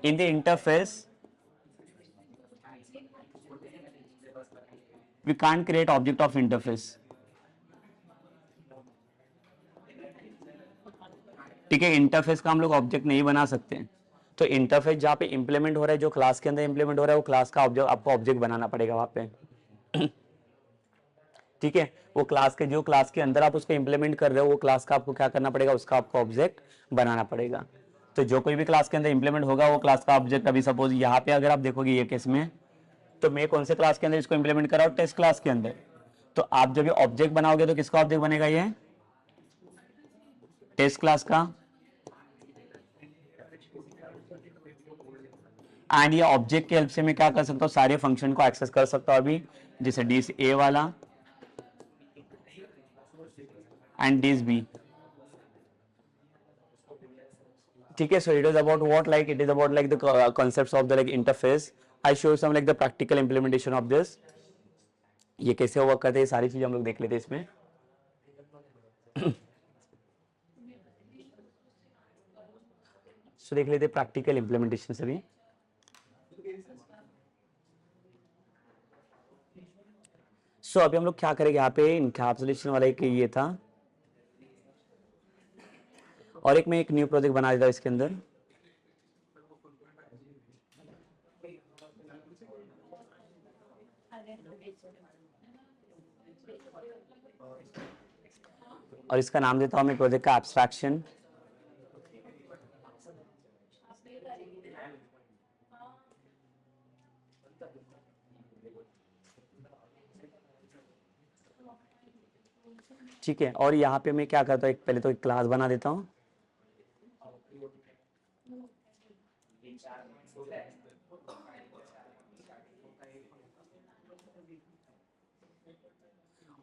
in the interface we can't create object of interface. ठीक है, इंटरफेस का हम लोग ऑब्जेक्ट नहीं बना सकते। तो इंटरफेस जहाँ पे इंप्लीमेंट हो रहा है, जो क्लास के अंदर इंप्लीमेंट हो रहा है, वो क्लास का ऑब्जेक्ट आपको ऑब्जेक्ट बनाना पड़ेगा वहां पे। ठीक है, वो क्लास के जो क्लास के अंदर आप उसको इंप्लीमेंट कर रहे हो वो क्लास का आपको क्या करना पड़ेगा, उसका आपको ऑब्जेक्ट बनाना पड़ेगा। तो जो कोई भी क्लास के अंदर इंप्लीमेंट होगा वो क्लास का ऑब्जेक्ट, अभी सपोज यहाँ पे अगर आप देखोगे ये केस में, तो मैं कौन से क्लास के अंदर इसको इंप्लीमेंट कर रहा हूँ, टेस्ट क्लास के अंदर। तो आप जब ये ऑब्जेक्ट बनाओगे तो किसका ऑब्जेक्ट बनेगा, ये टेस्ट क्लास का। एंड ये ऑब्जेक्ट की हेल्प से मैं क्या कर सकता हूँ, सारे फंक्शन को एक्सेस कर सकता हूँ अभी, जैसे डिस ए वाला एंड डिस बी। ठीक है, so it is about what, like it is about like the concepts of the like interface. I show some like the practical implementation of this, ये कैसे वर्क करते हैं, सारी चीज हम लोग देख लेते हैं इसमें। सो देख लेते प्रैक्टिकल इंप्लीमेंटेशन से भी। सो अभी हम लोग क्या करेंगे, यहाँ पे इनकैप्सुलेशन वाला एक ये था, और एक मैं एक न्यू प्रोजेक्ट बना देता हूँ इसके अंदर। और इसका नाम देता हूँ मैं प्रोजेक्ट का एब्स्ट्रैक्शन। ठीक है, और यहाँ पे मैं क्या करता हूँ, एक पहले तो एक क्लास बना देता हूँ।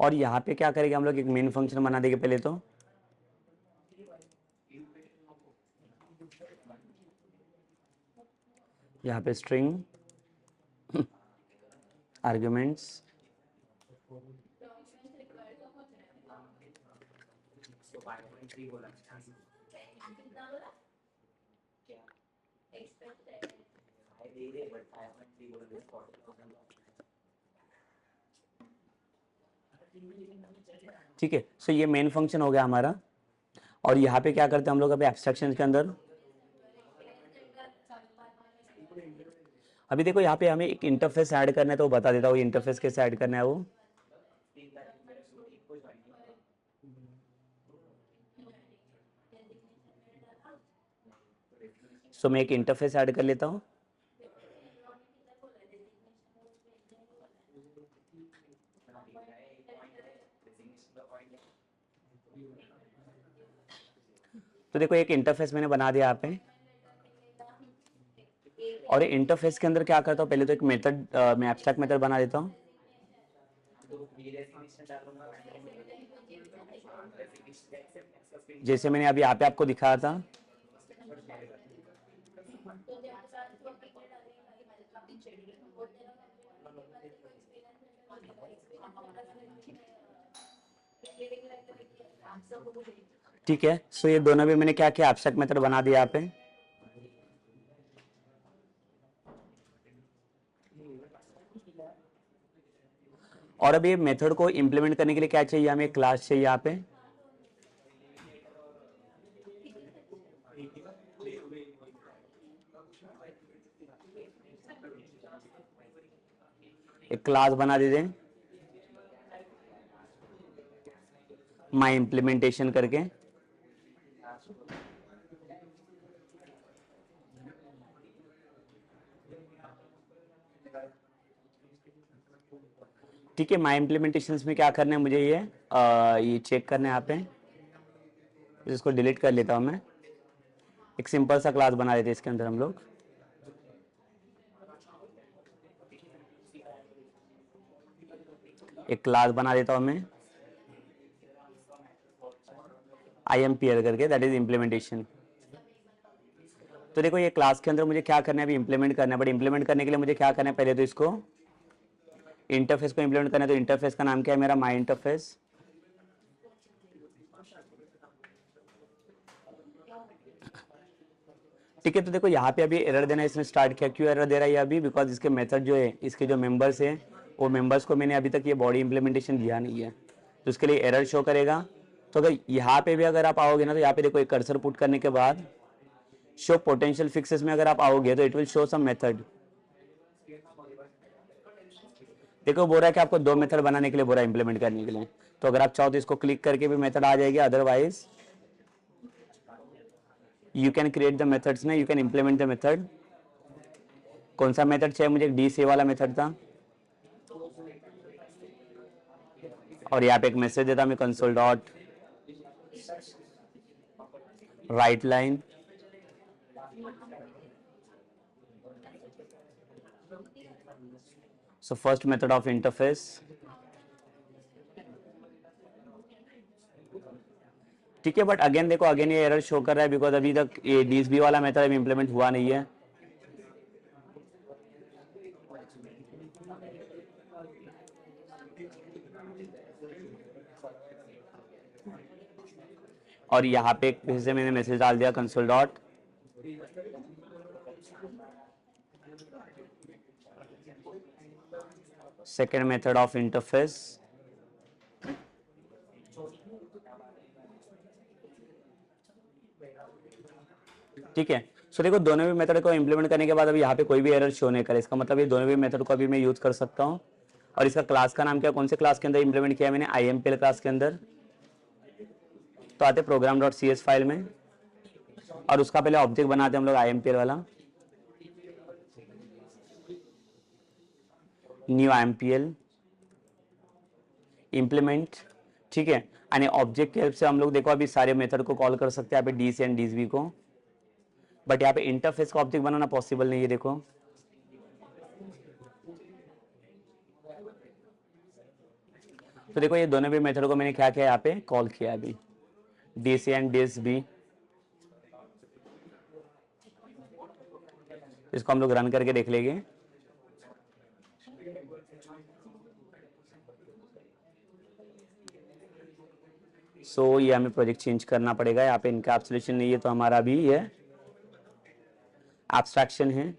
और यहाँ पे क्या करेंगे हम लोग, एक मेन फंक्शन बना देंगे पहले तो। यहाँ पे स्ट्रिंग आर्ग्यूमेंट्स, ठीक है। सो ये मेन फंक्शन हो गया हमारा। और यहाँ पे क्या करते हैं हम लोग अभी एब्स्ट्रैक्शन के अंदर, अभी देखो यहाँ पे हमें एक इंटरफेस ऐड करना है, तो बता देता हूँ इंटरफेस कैसे ऐड करना है वो। सो मैं एक इंटरफेस ऐड कर लेता हूँ। तो देखो एक इंटरफेस मैंने बना दिया यहाँ पे। और इंटरफेस के अंदर क्या करता हूँ, पहले तो एक मेथड मैं एब्स्ट्रैक्ट मेथड बना देता हूँ। जैसे मैंने अभी यहाँ पे आपको दिखाया था। ठीक है, सो ये दोनों भी मैंने क्या किया, एब्स्ट्रैक्ट मेथड बना दिया यहाँ पे। और अब ये मेथड को इंप्लीमेंट करने के लिए क्या चाहिए, हमें क्लास चाहिए यहाँ पे। एक क्लास बना दे दें माई इम्प्लीमेंटेशन करके। ठीक है, माई इम्प्लीमेंटेशन में क्या करना है मुझे, ये चेक करना है यहाँ पे। इसको डिलीट कर लेता हूँ मैं। एक सिंपल सा क्लास बना देते हैं इसके अंदर हम लोग। एक क्लास बना देता हूँ मैं IMPL करके, दैट इज इम्प्लीमेंटेशन। तो देखो ये क्लास के अंदर मुझे क्या करना है, अभी इंप्लीमेंट करना है। बट इंप्लीमेंट करने के लिए मुझे क्या करना है, पहले तो इसको इंटरफेस को इंप्लीमेंट करना है। तो इंटरफेस का नाम क्या है मेरा, माई इंटरफेस। ठीक है, तो देखो यहाँ पे अभी एरर देना इसने स्टार्ट किया। क्यों एरर दे रहा है ये अभी, बिकॉज इसके मेथड जो है, इसके जो मेंबर्स है, वो मेंबर्स को मैंने अभी तक ये बॉडी इंप्लीमेंटेशन दिया नहीं है, तो उसके लिए एरर शो करेगा। तो अगर यहाँ पे भी अगर आप आओगे ना, तो यहाँ पे देखो एक कर्सर पुट करने के बाद शो पोटेंशियल फिक्सेस में अगर आप आओगे तो it will show some method. देखो बोल रहा है कि आपको 2 मेथड बनाने के लिए बोल रहा है इंप्लीमेंट करने के लिए। तो अगर आप चाहो तो इसको क्लिक करके भी मेथड आ जाएगी, otherwise you can create the methods ना, you can implement the method. कौन सा मेथड चाहिए मुझे, डी से वाला मेथड था। और यहाँ पे एक मैसेज देता मैं, console dot right line. So first method of interface. ठीक है, बट अगेन देखो, अगेन ये एरर शो कर रहा है बिकॉज अभी तक ये डीएसबी वाला मेथड अभी इंप्लीमेंट हुआ नहीं है। और यहाँ पे फिर से मैंने मैसेज डाल दिया, console dot second method of interface. ठीक है, सो देखो दोनों भी मेथड को इंप्लीमेंट करने के बाद अभी यहाँ पे कोई भी एरर शो नहीं करे, इसका मतलब ये दोनों भी मेथड को अभी मैं यूज कर सकता हूँ। और इसका क्लास का नाम क्या, कौन से क्लास के अंदर इंप्लीमेंट किया मैंने, IMPL क्लास के अंदर। तो आते program dot C S file में, और उसका पहले ऑब्जेक्ट बनाते हैं हम लोग IMPL वाला, न्यू IMPL इम्प्लीमेंट, ठीक है। यानी ऑब्जेक्ट की हेल्प से हम लोग देखो अभी सारे मेथड को कॉल कर सकते हैं यहाँ पे D C and D's B को, बट यहाँ पे इंटरफेस का ऑब्जेक्ट बनाना पॉसिबल नहीं है। देखो तो देखो ये दोनों भी मेथड को मैंने क्या किया यहाँ पे कॉल किया अभी, D C and D's B. इसको हम लोग रन करके देख लेंगे। सो ये हमें प्रोजेक्ट चेंज करना पड़ेगा, यहाँ पे इनकैप्सुलेशन नहीं है तो हमारा भी ये एब्स्ट्रैक्शन है,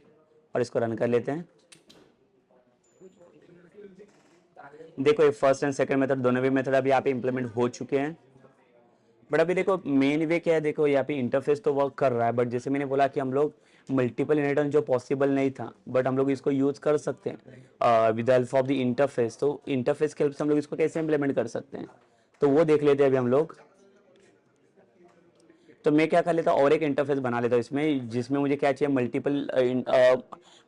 और इसको रन कर लेते हैं। देखो ये फर्स्ट एंड सेकंड मेथड दोनों भी मेथड अभी यहाँ पे इंप्लीमेंट हो चुके हैं, बट अभी देखो मेन वे क्या है, देखो यहाँ पे इंटरफेस तो वर्क कर रहा है, बट जैसे मैंने बोला कि हम लोग मल्टीपल इनहेरिटेंस जो पॉसिबल नहीं था, बट हम लोग इसको यूज कर सकते हैं with help of the interface. तो इंटरफेस के हेल्प से हम लोग इसको कैसे इंप्लीमेंट कर सकते हैं, तो वो देख लेते हैं अभी हम लोग। तो मैं क्या कर लेता हूँ, और एक इंटरफेस बना लेता हूँ इसमें, जिसमें मुझे क्या चाहिए, मल्टीपल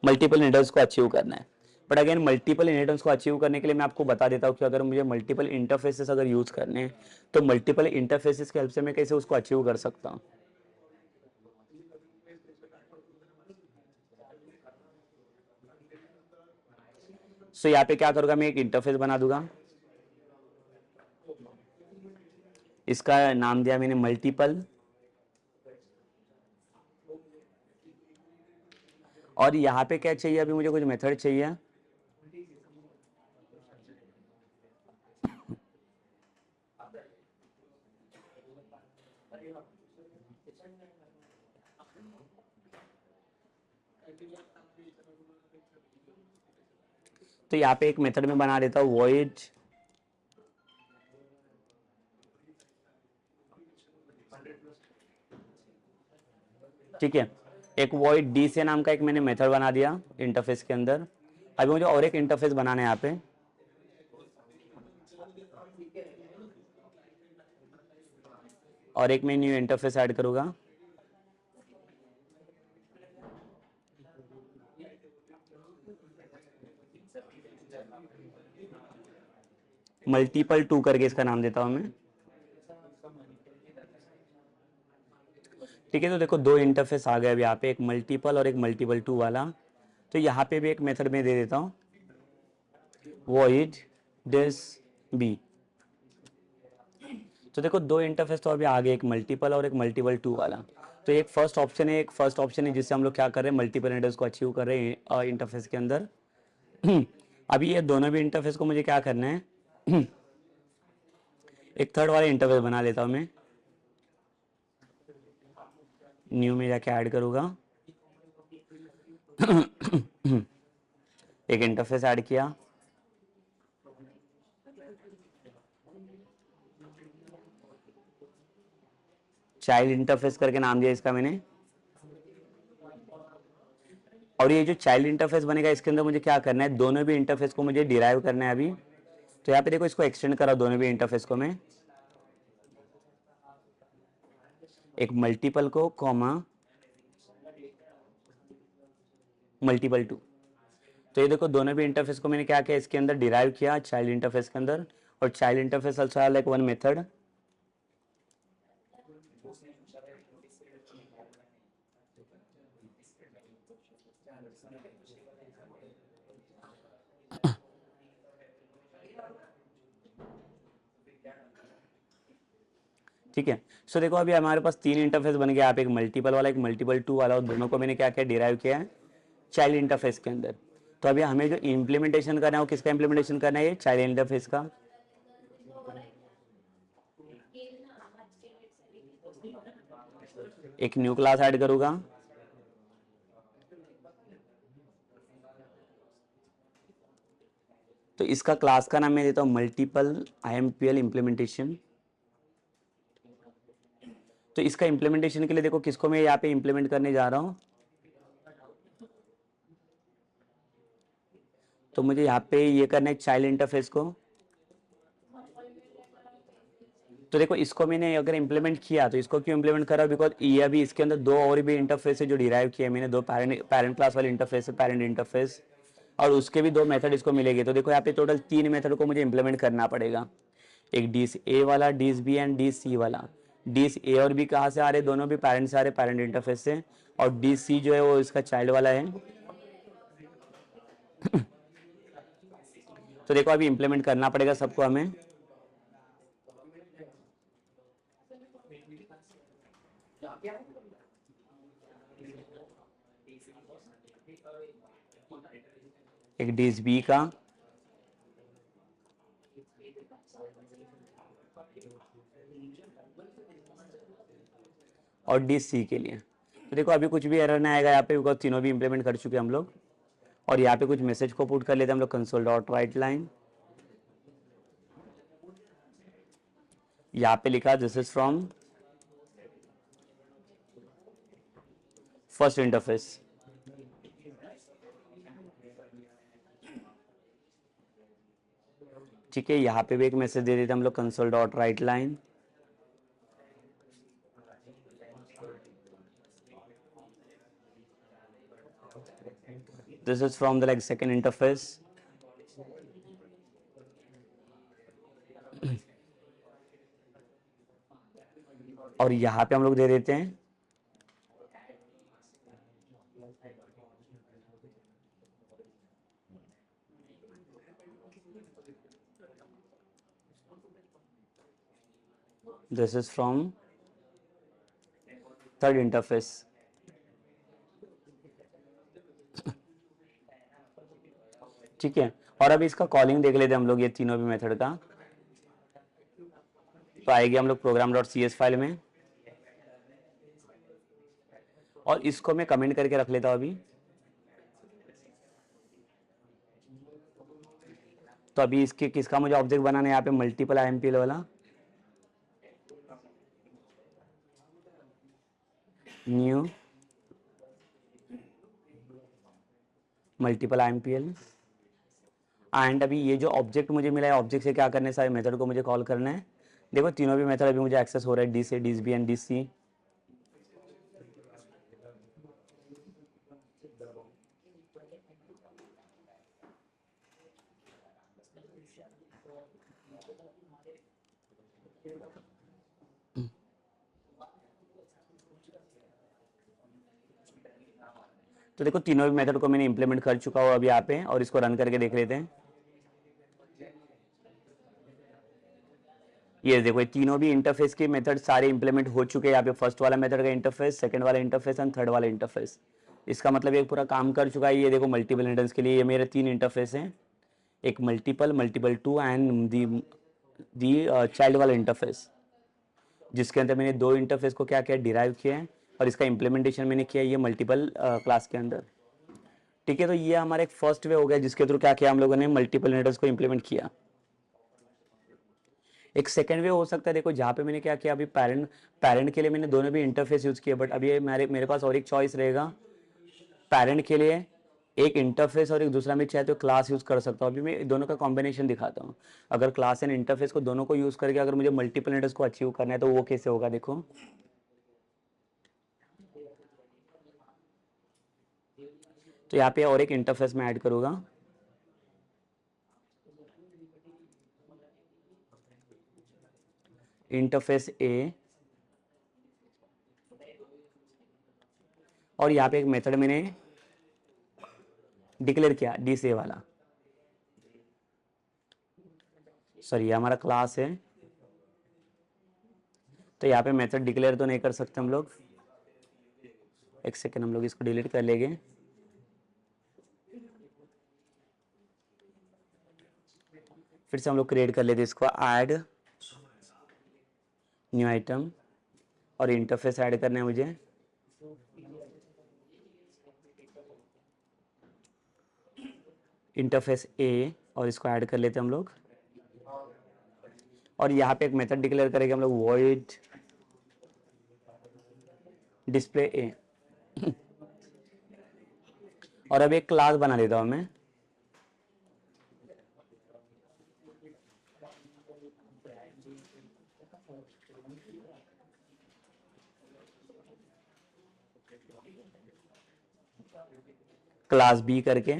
इनहेरिटेंस को अचीव करना है। बट अगेन मल्टीपल इनहेरिटेंस को अचीव करने के लिए मैं आपको बता देता हूँ कि अगर मुझे मल्टीपल इंटरफेसेस अगर यूज करने हैं, तो मल्टीपल इंटरफेसेस की हेल्प से मैं कैसे उसको अचीव कर सकता हूँ। सो यहाँ पे क्या करूँगा, मैं एक इंटरफेस बना दूंगा, इसका नाम दिया मैंने मल्टीपल, और यहाँ पे क्या चाहिए, अभी मुझे कुछ मेथड चाहिए। तो यहाँ पे एक मेथड में बना देता हूँ void, ठीक है। एक void डी से नाम का एक मैंने मेथड बना दिया इंटरफेस के अंदर। अभी मुझे और एक इंटरफेस बनाना है यहाँ पे, और एक मैं न्यू इंटरफेस ऐड करूंगा। मल्टीपल 2 करके इसका नाम देता हूं मैं, ठीक है। तो देखो दो इंटरफेस आ गए अब यहाँ पे, एक मल्टीपल और एक मल्टीपल 2 वाला। तो यहाँ पे भी एक मेथड में दे देता हूँ void दिस बी। तो देखो दो इंटरफेस तो अभी आ गए, एक मल्टीपल और एक मल्टीपल 2 वाला। तो एक फर्स्ट ऑप्शन है, एक फर्स्ट ऑप्शन है जिससे हम लोग क्या कर रहे हैं, मल्टीपल एड्रेस को अचीव कर रहे हैं इंटरफेस के अंदर। अभी ये दोनों भी इंटरफेस को मुझे क्या करना है, एक थर्ड वाला इंटरफेस बना लेता हूं मैं, न्यू में जाके ऐड करूंगा। एक इंटरफेस ऐड किया, चाइल्ड इंटरफेस करके नाम दिया इसका मैंने। और ये जो चाइल्ड इंटरफेस बनेगा इसके अंदर मुझे क्या करना है, दोनों भी इंटरफेस को मुझे डिराइव करना है अभी। तो यहाँ पे देखो इसको एक्सटेंड करा दोनों भी इंटरफेस को मैं, एक मल्टीपल को कॉमा मल्टीपल 2। तो ये देखो दोनों भी इंटरफेस को मैंने क्या किया, इसके अंदर डिराइव किया चाइल्ड इंटरफेस के अंदर, और child interface also like one method. ठीक है। सो देखो अभी हमारे पास तीन इंटरफेस बन गया, आप एक मल्टीपल वाला एक मल्टीपल 2 वाला, और दोनों को मैंने क्या किया, डिराइव किया है चाइल्ड इंटरफेस के अंदर। तो अभी हमें जो इम्प्लीमेंटेशन करना है वो किसका इम्प्लीमेंटेशन करना है, ये चाइल्ड इंटरफेस का। एक न्यू क्लास ऐड करूंगा, तो इसका क्लास का नाम मैं देता हूं मल्टीपल IMPL इम्प्लीमेंटेशन। तो इसका इम्प्लीमेंटेशन के लिए देखो किसको मैं यहाँ पे इम्प्लीमेंट करने जा रहा हूँ, तो मुझे यहाँ पे ये करना है चाइल्ड इंटरफेस को। तो देखो इसको मैंने अगर इम्प्लीमेंट किया तो इसको क्यों इम्प्लीमेंट करा, बिकॉज ये अभी इसके अंदर दो और भी इंटरफेस है जो डिराइव किया है मैंने, दो पैरेंट क्लास वाले इंटरफेस है, पैरेंट इंटरफेस, और उसके भी दो मेथड इसको मिलेंगे। तो देखो यहाँ पे टोटल तीन मेथड को मुझे इंप्लीमेंट करना पड़ेगा, एक डीस ए वाला, डीस बी एंड डीस सी वाला। डीस ए और बी कहाँ से आ रहे, दोनों भी पैरेंट से आ रहे, पैरेंट इंटरफेस से, और डीस सी जो है वो इसका चाइल्ड वाला है। तो देखो अभी इंप्लीमेंट करना पड़ेगा सबको हमें। एक डीस बी का और डीस सी के लिए। तो देखो अभी कुछ भी एरर नहीं आएगा यहाँ पे, बिकॉज तीनों भी इंप्लीमेंट कर चुके हम लोग। और यहाँ पे कुछ मैसेज को पुट कर लेते हैं हम लोग, कंसोल डॉट राइट लाइन, यहाँ पे लिखा this is from first interface. ठीक है, यहाँ पे भी एक मैसेज दे देते हम लोग, console dot right line, this is from the like second interface. और यहाँ पे हम लोग दे देते हैं this is from third interface. ठीक है, और अभी इसका कॉलिंग देख लेते हैं हम लोग, ये तीनों भी मेथड का। तो आएगी हम लोग program dot C S file में, और इसको मैं कमेंट करके रख लेता हूँ अभी। तो अभी इसके किसका मुझे ऑब्जेक्ट बनाना है, यहाँ पे मल्टीपल IMPL वाला, न्यू मल्टीपल IMPL। एंड अभी ये जो ऑब्जेक्ट मुझे मिला है, ऑब्जेक्ट से क्या करना है, सारे मेथड को मुझे कॉल करना है। देखो तीनों भी मेथड अभी मुझे एक्सेस हो रहा है, डी से डीस बी एंड डी सी। तो देखो तीनों भी मेथड को मैंने इंप्लीमेंट कर चुका हूँ अभी यहाँ पे, और इसको रन करके देख लेते हैं। ये देखो ये तीनों भी इंटरफेस के मेथड सारे इंप्लीमेंट हो चुके हैं यहाँ पे, फर्स्ट वाला मेथड का इंटरफेस, सेकंड वाला इंटरफेस एंड थर्ड वाला इंटरफेस। इसका मतलब ये पूरा काम कर चुका है। ये देखो मल्टीपल इंटरफेस के लिए ये मेरे तीन इंटरफेस हैं, एक multiple, multiple two and the child वाला इंटरफेस, जिसके अंदर मैंने दो इंटरफेस को क्या किया, डिराइव किया है, और इसका इंप्लीमेंटेशन मैंने किया ये मल्टीपल क्लास के अंदर। ठीक है, तो ये हमारा एक फर्स्ट वे हो गया जिसके थ्रू क्या किया हम लोगों ने, मल्टीपल इंटरफेस को इंप्लीमेंट किया। एक सेकेंड वे हो सकता है, देखो जहाँ पे मैंने क्या किया, अभी पैरेंट के लिए मैंने दोनों भी इंटरफेस यूज किए, बट अभी मेरे पास और एक चॉइस रहेगा। पैरेंट के लिए एक इंटरफेस और एक दूसरा मैं चाहे तो क्लास यूज कर सकता हूँ। अभी मैं दोनों का कॉम्बिनेशन दिखाता हूँ। अगर क्लास एंड इंटरफेस को दोनों को यूज करके अगर मुझे मल्टीपल इंटरफेस को अचीव करना है तो वो कैसे होगा, देखो। तो यहाँ पे और एक इंटरफेस में ऐड करूंगा, इंटरफेस ए, और यहाँ पे एक मेथड मैंने डिक्लेयर किया डी से वाला, सॉरी ये हमारा क्लास है। तो यहाँ पे मेथड डिक्लेयर तो नहीं कर सकते हम लोग, एक सेकेंड हम लोग इसको डिलीट कर लेंगे। फिर से हम लोग क्रिएट कर लेते हैं इसको, ऐड न्यू आइटम, और इंटरफेस ऐड करना है मुझे। इंटरफेस ए, और इसको ऐड कर लेते हैं हम लोग। और यहाँ पे एक मेथड डिक्लेयर करेंगे हम लोग, वॉइड डिस्प्ले ए। और अब एक क्लास बना देता हूं मैं, क्लास बी करके,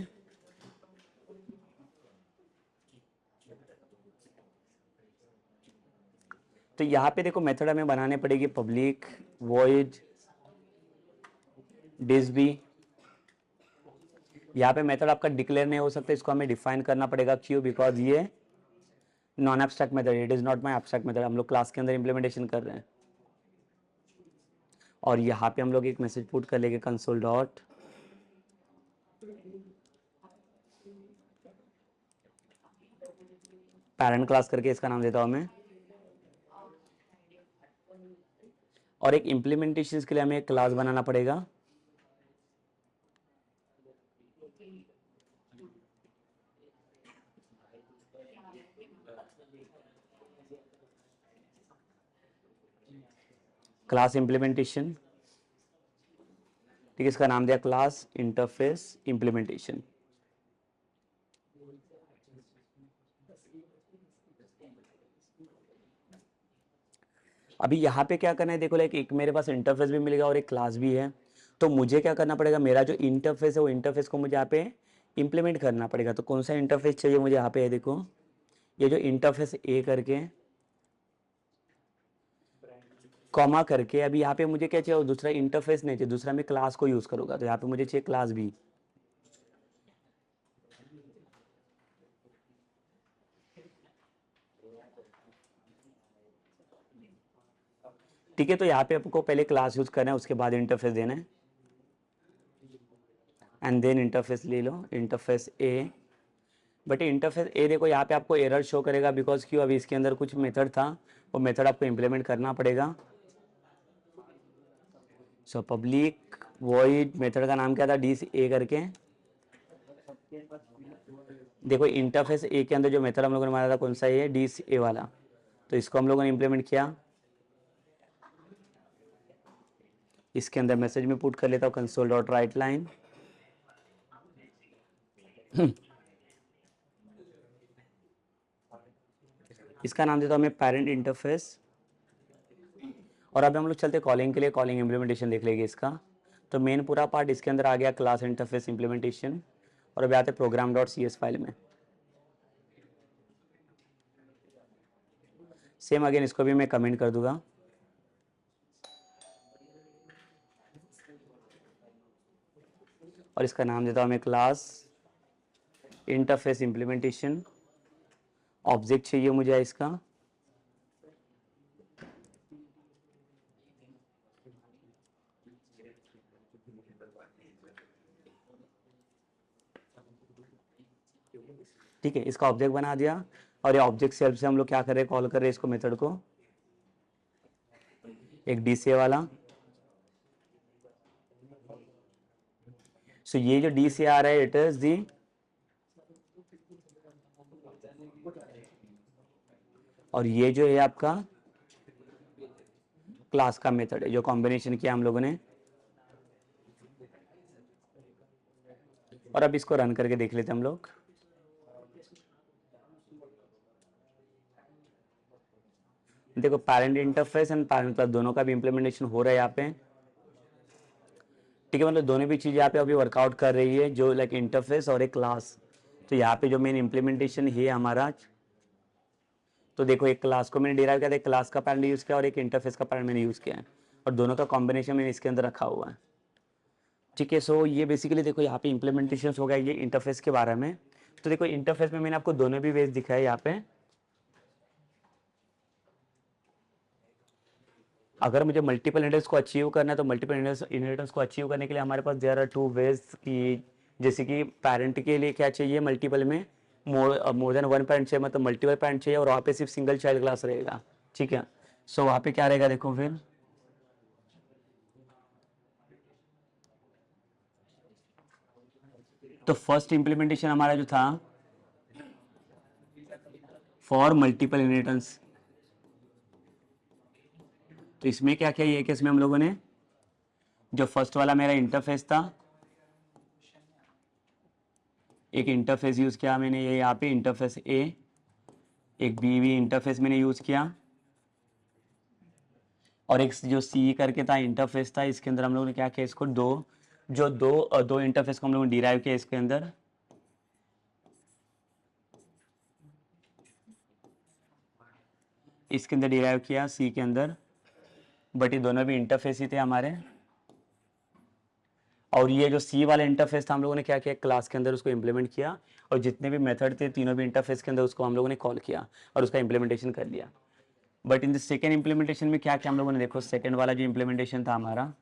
तो यहाँ पे देखो मेथड हमें बनाने पड़ेगी पब्लिक वॉइड डिस बी। यहाँ पे मेथड आपका डिक्लेयर नहीं हो सकता, इसको हमें डिफाइन करना पड़ेगा। क्यों? बिकॉज ये non abstract method, it is not my abstract method, हम लोग क्लास के अंदर इंप्लीमेंटेशन कर रहे हैं। और यहाँ पे हम लोग एक मैसेज पुट कर लेंगे कंसोल डॉट पैरेंट क्लास करके, इसका नाम देता हूं मैं। और एक इंप्लीमेंटेशन के लिए हमें एक क्लास बनाना पड़ेगा, क्लास इंप्लीमेंटेशन। ठीक है, इसका नाम दिया क्लास इंटरफेस इंप्लीमेंटेशन। अभी यहाँ पे क्या करना है देखो, लाइक एक मेरे पास इंटरफेस भी मिलेगा और एक क्लास भी है। तो मुझे क्या करना पड़ेगा, मेरा जो इंटरफेस है वो इंटरफेस को मुझे यहाँ पे इंप्लीमेंट करना पड़ेगा। तो कौन सा इंटरफेस चाहिए मुझे, यहाँ पे है देखो, ये जो इंटरफेस ए करके कॉमा करके, अभी यहाँ पे मुझे क्या चाहिए, और दूसरा इंटरफेस नहीं चाहिए, दूसरा मैं क्लास को यूज करूंगा। तो यहाँ पे मुझे चाहिए क्लास बी। ठीक है, तो यहाँ पे आपको पहले क्लास यूज करना है, उसके बाद इंटरफेस देना है, एंड देन इंटरफेस ले लो, इंटरफेस ए। बट इंटरफेस ए देखो यहाँ पे आपको एरर शो करेगा, बिकॉज क्यों, अभी इसके अंदर कुछ मेथड था, वो मेथड आपको इंप्लीमेंट करना पड़ेगा। सो पब्लिक वॉइड मेथड का नाम क्या था, डी ए करके। देखो इंटरफेस ए के अंदर जो मेथड हम लोगों ने मारा था कौन सा, ये डी ए वाला। तो इसको हम लोगों ने इंप्लीमेंट किया। इसके अंदर मैसेज में पुट कर लेता हूँ कंसोल डॉट राइट लाइन। इसका नाम देता हूँ मैं पेरेंट इंटरफेस। और अब हम लोग चलते कॉलिंग के लिए, कॉलिंग इंप्लीमेंटेशन देख लेंगे इसका। तो मेन पूरा पार्ट इसके अंदर आ गया क्लास इंटरफेस इंप्लीमेंटेशन। और अब आते program dot C S file में। सेम अगेन इसको भी मैं कमेंट कर दूंगा। और इसका नाम देता हूँ मैं क्लास इंटरफेस इंप्लीमेंटेशन। ऑब्जेक्ट चाहिए मुझे इसका, ठीक है, इसका ऑब्जेक्ट बना दिया। और ये ऑब्जेक्ट से हेल्प से हम लोग क्या कर रहे हैं, कॉल कर रहे हैं इसको मेथड को, एक डीसीए वाला। सो ये जो डीसीए आ रहा है, इट इज दी और ये जो है आपका क्लास का मेथड है, जो कॉम्बिनेशन किया हम लोगों ने। और अब इसको रन करके देख लेते हैं हम लोग। देखो parent interface and parent class दोनों का भी इंप्लीमेंटेशन हो रहा है यहाँ पे। ठीक है, मतलब दोनों भी चीज़ यहाँ पे अभी वर्कआउट कर रही है, जो लाइक इंटरफेस और एक क्लास। तो यहाँ पे जो मेन इंप्लीमेंटेशन है हमारा, तो देखो एक क्लास को मैंने डिराइव किया था, एक क्लास का पैरेंट यूज़ किया और एक इंटरफेस का पैरेंट मैंने यूज़ किया है। और दोनों का कॉम्बिनेशन मैंने इसके अंदर रखा हुआ है। ठीक है, सो ये बेसिकली देखो यहाँ पे इंप्लीमेंटेशन हो गया ये इंटरफेस के बारे में। तो देखो इंटरफेस में मैंने आपको दोनों भी वेज दिखाया यहाँ पे। अगर मुझे मल्टीपल इनहेरिटेंस को अचीव करना है, तो मल्टीपल इनहेरिटेंस को अचीव करने के लिए हमारे पास देयर आर टू वेज की, जैसे कि पैरेंट के लिए क्या चाहिए, मल्टीपल में मोर देन वन पैरेंट चाहिए, मतलब मल्टीपल पैरेंट चाहिए, और वहाँ पे सिर्फ सिंगल चाइल्ड क्लास रहेगा। ठीक है, सो वहाँ पे क्या रहेगा देखो फिर, तो फर्स्ट इंप्लीमेंटेशन हमारा जो था फॉर मल्टीपल इनहेरिटेंस, तो इसमें क्या किया, ये केस में हम लोगों ने जो फर्स्ट वाला मेरा इंटरफेस था, एक इंटरफेस यूज किया मैंने, ये यहाँ पे इंटरफेस ए, एक बीवी इंटरफेस मैंने यूज किया। और एक जो सी करके था इंटरफेस था, इसके अंदर हम लोगों ने क्या किया, इसको दो इंटरफेस को हम लोगों ने डिराइव किया इसके अंदर। इसके अंदर डिराइव किया सी के अंदर, बट ये दोनों भी इंटरफेस ही थे हमारे। और ये जो सी वाला इंटरफेस था हम लोगों ने क्या किया, क्लास के अंदर उसको इंप्लीमेंट किया, और जितने भी मेथड थे तीनों भी इंटरफेस के अंदर उसको हम लोगों ने कॉल किया और उसका इंप्लीमेंटेशन कर लिया। But in the second implementation में क्या किया हम लोगों ने, देखो सेकेंड वाला जो इंप्लीमेंटेशन था हमारा,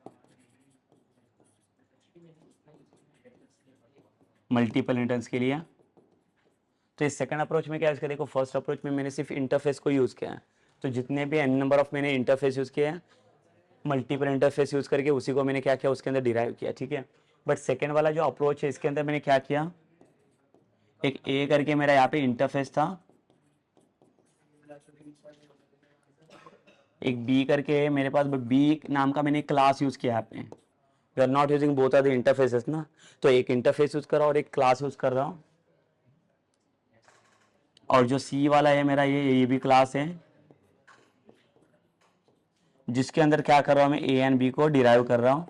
मल्टीपल इंटर्न्स के लिए। तो इस सेकंड अप्रोच में क्या है, इसका देखो फर्स्ट अप्रोच में मैंने सिर्फ इंटरफेस को यूज़ किया है, तो जितने भी एन नंबर ऑफ मैंने इंटरफेस यूज़ किया है, मल्टीपल इंटरफेस यूज़ करके उसी को मैंने क्या किया, उसके अंदर डिराइव किया, ठीक है। बट सेकेंड वाला जो अप्रोच है इसके अंदर मैंने क्या किया, एक ए करके मेरा यहाँ पे इंटरफेस था, एक बी करके मेरे पास, बी नाम का मैंने क्लास यूज़ किया यहाँ पे। We are not using both are the interfaces ना, तो एक इंटरफेस यूज़ कर रहा हूँ और एक क्लास यूज़ कर रहा हूँ। और जो सी वाला है मेरा, ये भी क्लास है, जिसके अंदर क्या कर रहा हूँ मैं, ए एंड बी को डिराइव कर रहा हूँ।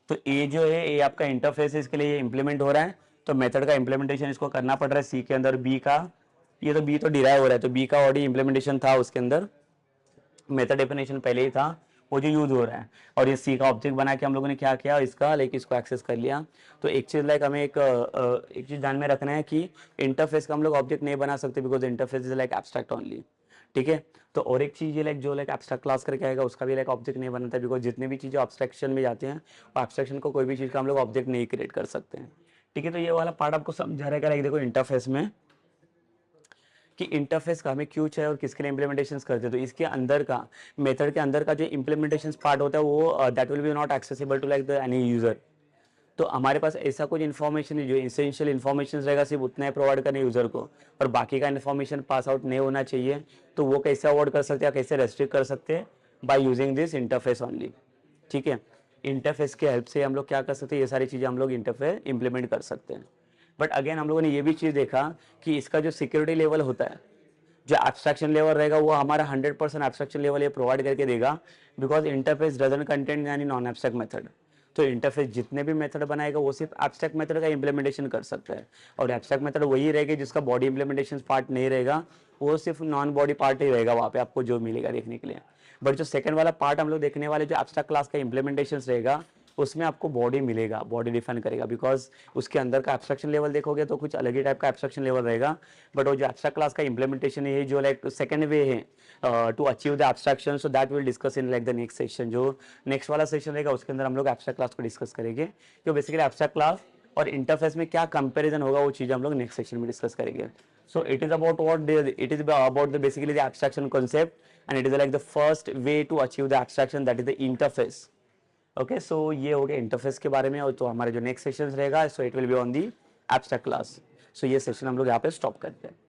तो ए जो है, ए आपका इंटरफेस है, इसके लिए ये इंप्लीमेंट हो रहा है, तो मेथड का इंप्लीमेंटेशन इसको करना पड़ रहा है सी के अंदर। बी का, ये तो बी तो डिराइव हो रहा है, तो बी का ऑलरेडी इंप्लीमेंटेशन था उसके अंदर, मेथड डेफिनेशन पहले ही था, वो जो यूज हो रहा है। और ये सी का ऑब्जेक्ट बना के हम लोगों ने क्या किया, इसका लाइक इसको एक्सेस कर लिया। तो एक चीज़ लाइक हमें एक चीज़ ध्यान में रखना है कि इंटरफेस का हम लोग ऑब्जेक्ट नहीं बना सकते, because interface is like abstract only, ठीक है। तो और एक चीज़ ये लाइक जो लाइक एब्स्ट्रैक्ट क्लास करके आएगा उसका भी लाइक ऑब्जेक्ट नहीं बनता, बिकॉज जितने भी चीज़ें ऑब्स्ट्रैक्शन में जाते हैं वो एब्स्ट्रैक्शन को कोई भी चीज़ का हम लोग ऑब्जेक्ट नहीं क्रिएट कर सकते हैं, ठीक है। तो ये वाला पार्ट आपको समझा रहेगा, लाइक देखो इंटरफेस में कि इंटरफेस का हमें क्यों चाहिए और किसके लिए इंप्लीमेंटेशन करते हैं। तो इसके अंदर का, मेथड के अंदर का जो इंप्लीमेंटेशन पार्ट होता है वो that will be not accessible to like the any user. तो हमारे पास ऐसा कुछ इन्फॉर्मेशन है जो इसेंशियल इन्फॉर्मेशन रहेगा, सिर्फ उतना ही प्रोवाइड करना यूजर को, और बाकी का इन्फॉर्मेशन पास आउट नहीं होना चाहिए। तो वो कैसे अवॉइड कर सकते हैं, कैसे रेस्ट्रिक्ट कर सकते हैं, by using this interface only, ठीक है। इंटरफेस के हेल्प से हम लोग क्या कर सकते हैं, ये सारी चीज़ें हम लोग इंटरफेस इंप्लीमेंट कर सकते हैं। बट अगेन हम लोगों ने ये भी चीज़ देखा कि इसका जो सिक्योरिटी लेवल होता है, जो एब्स्ट्रैक्शन लेवल रहेगा, वो हमारा 100% एब्स्ट्रैक्शन लेवल ये प्रोवाइड करके देगा, बिकॉज इंटरफेस डजंट कंटेन यानी नॉन एब्स्ट्रैक्ट मेथड। तो इंटरफेस जितने भी मेथड बनाएगा वो सिर्फ एब्स्ट्रैक्ट मेथड का इंप्लीमेंटेशन कर सकता है, और एब्स्ट्रैक्ट मेथड वही रहेगा जिसका बॉडी इंप्लीमेंटेशन पार्ट नहीं रहेगा, वो सिर्फ नॉन बॉडी पार्ट ही रहेगा वहाँ पे आपको जो मिलेगा देखने के लिए। बट जो सेकंड वाला पार्ट हम लोग देखने वाले, जो एब्स्ट्रैक्ट क्लास का इंप्लीमेंटेशन रहेगा, उसमें आपको बॉडी मिलेगा, बॉडी डिफाइन करेगा, बिकॉज उसके अंदर का एब्स्ट्रैक्शन लेवल देखोगे तो कुछ अलग ही टाइप का एब्स्ट्रैक्शन लेवल रहेगा। बट वो जो एब्स्ट्रैक्ट क्लास का इंप्लीमेंटेशन है, जो लाइक सेकंड वे है to achieve the abstraction, so that will discuss in like the next session. जो नेक्स्ट वाला सेशन रहेगा उसके अंदर हम लोग एब्स्ट्रैक्ट क्लास को डिस्कस करेंगे, जो बेसिकली एब्स्ट्रैक्ट क्लास और इंटरफेस में क्या कंपैरिजन होगा वो चीज़ हम लोग नेक्स्ट सेक्शन में डिस्कस करेंगे। So it is about it is about the basically the abstraction concept, and it is like the first way to achieve the abstraction, that is the interface. Okay, so ये हो गया interface के बारे में। और तो हमारे जो नेक्स्ट सेशन रहेगा, so it will be on the abstract class. So ये सेशन हम लोग यहाँ पे स्टॉप करते हैं।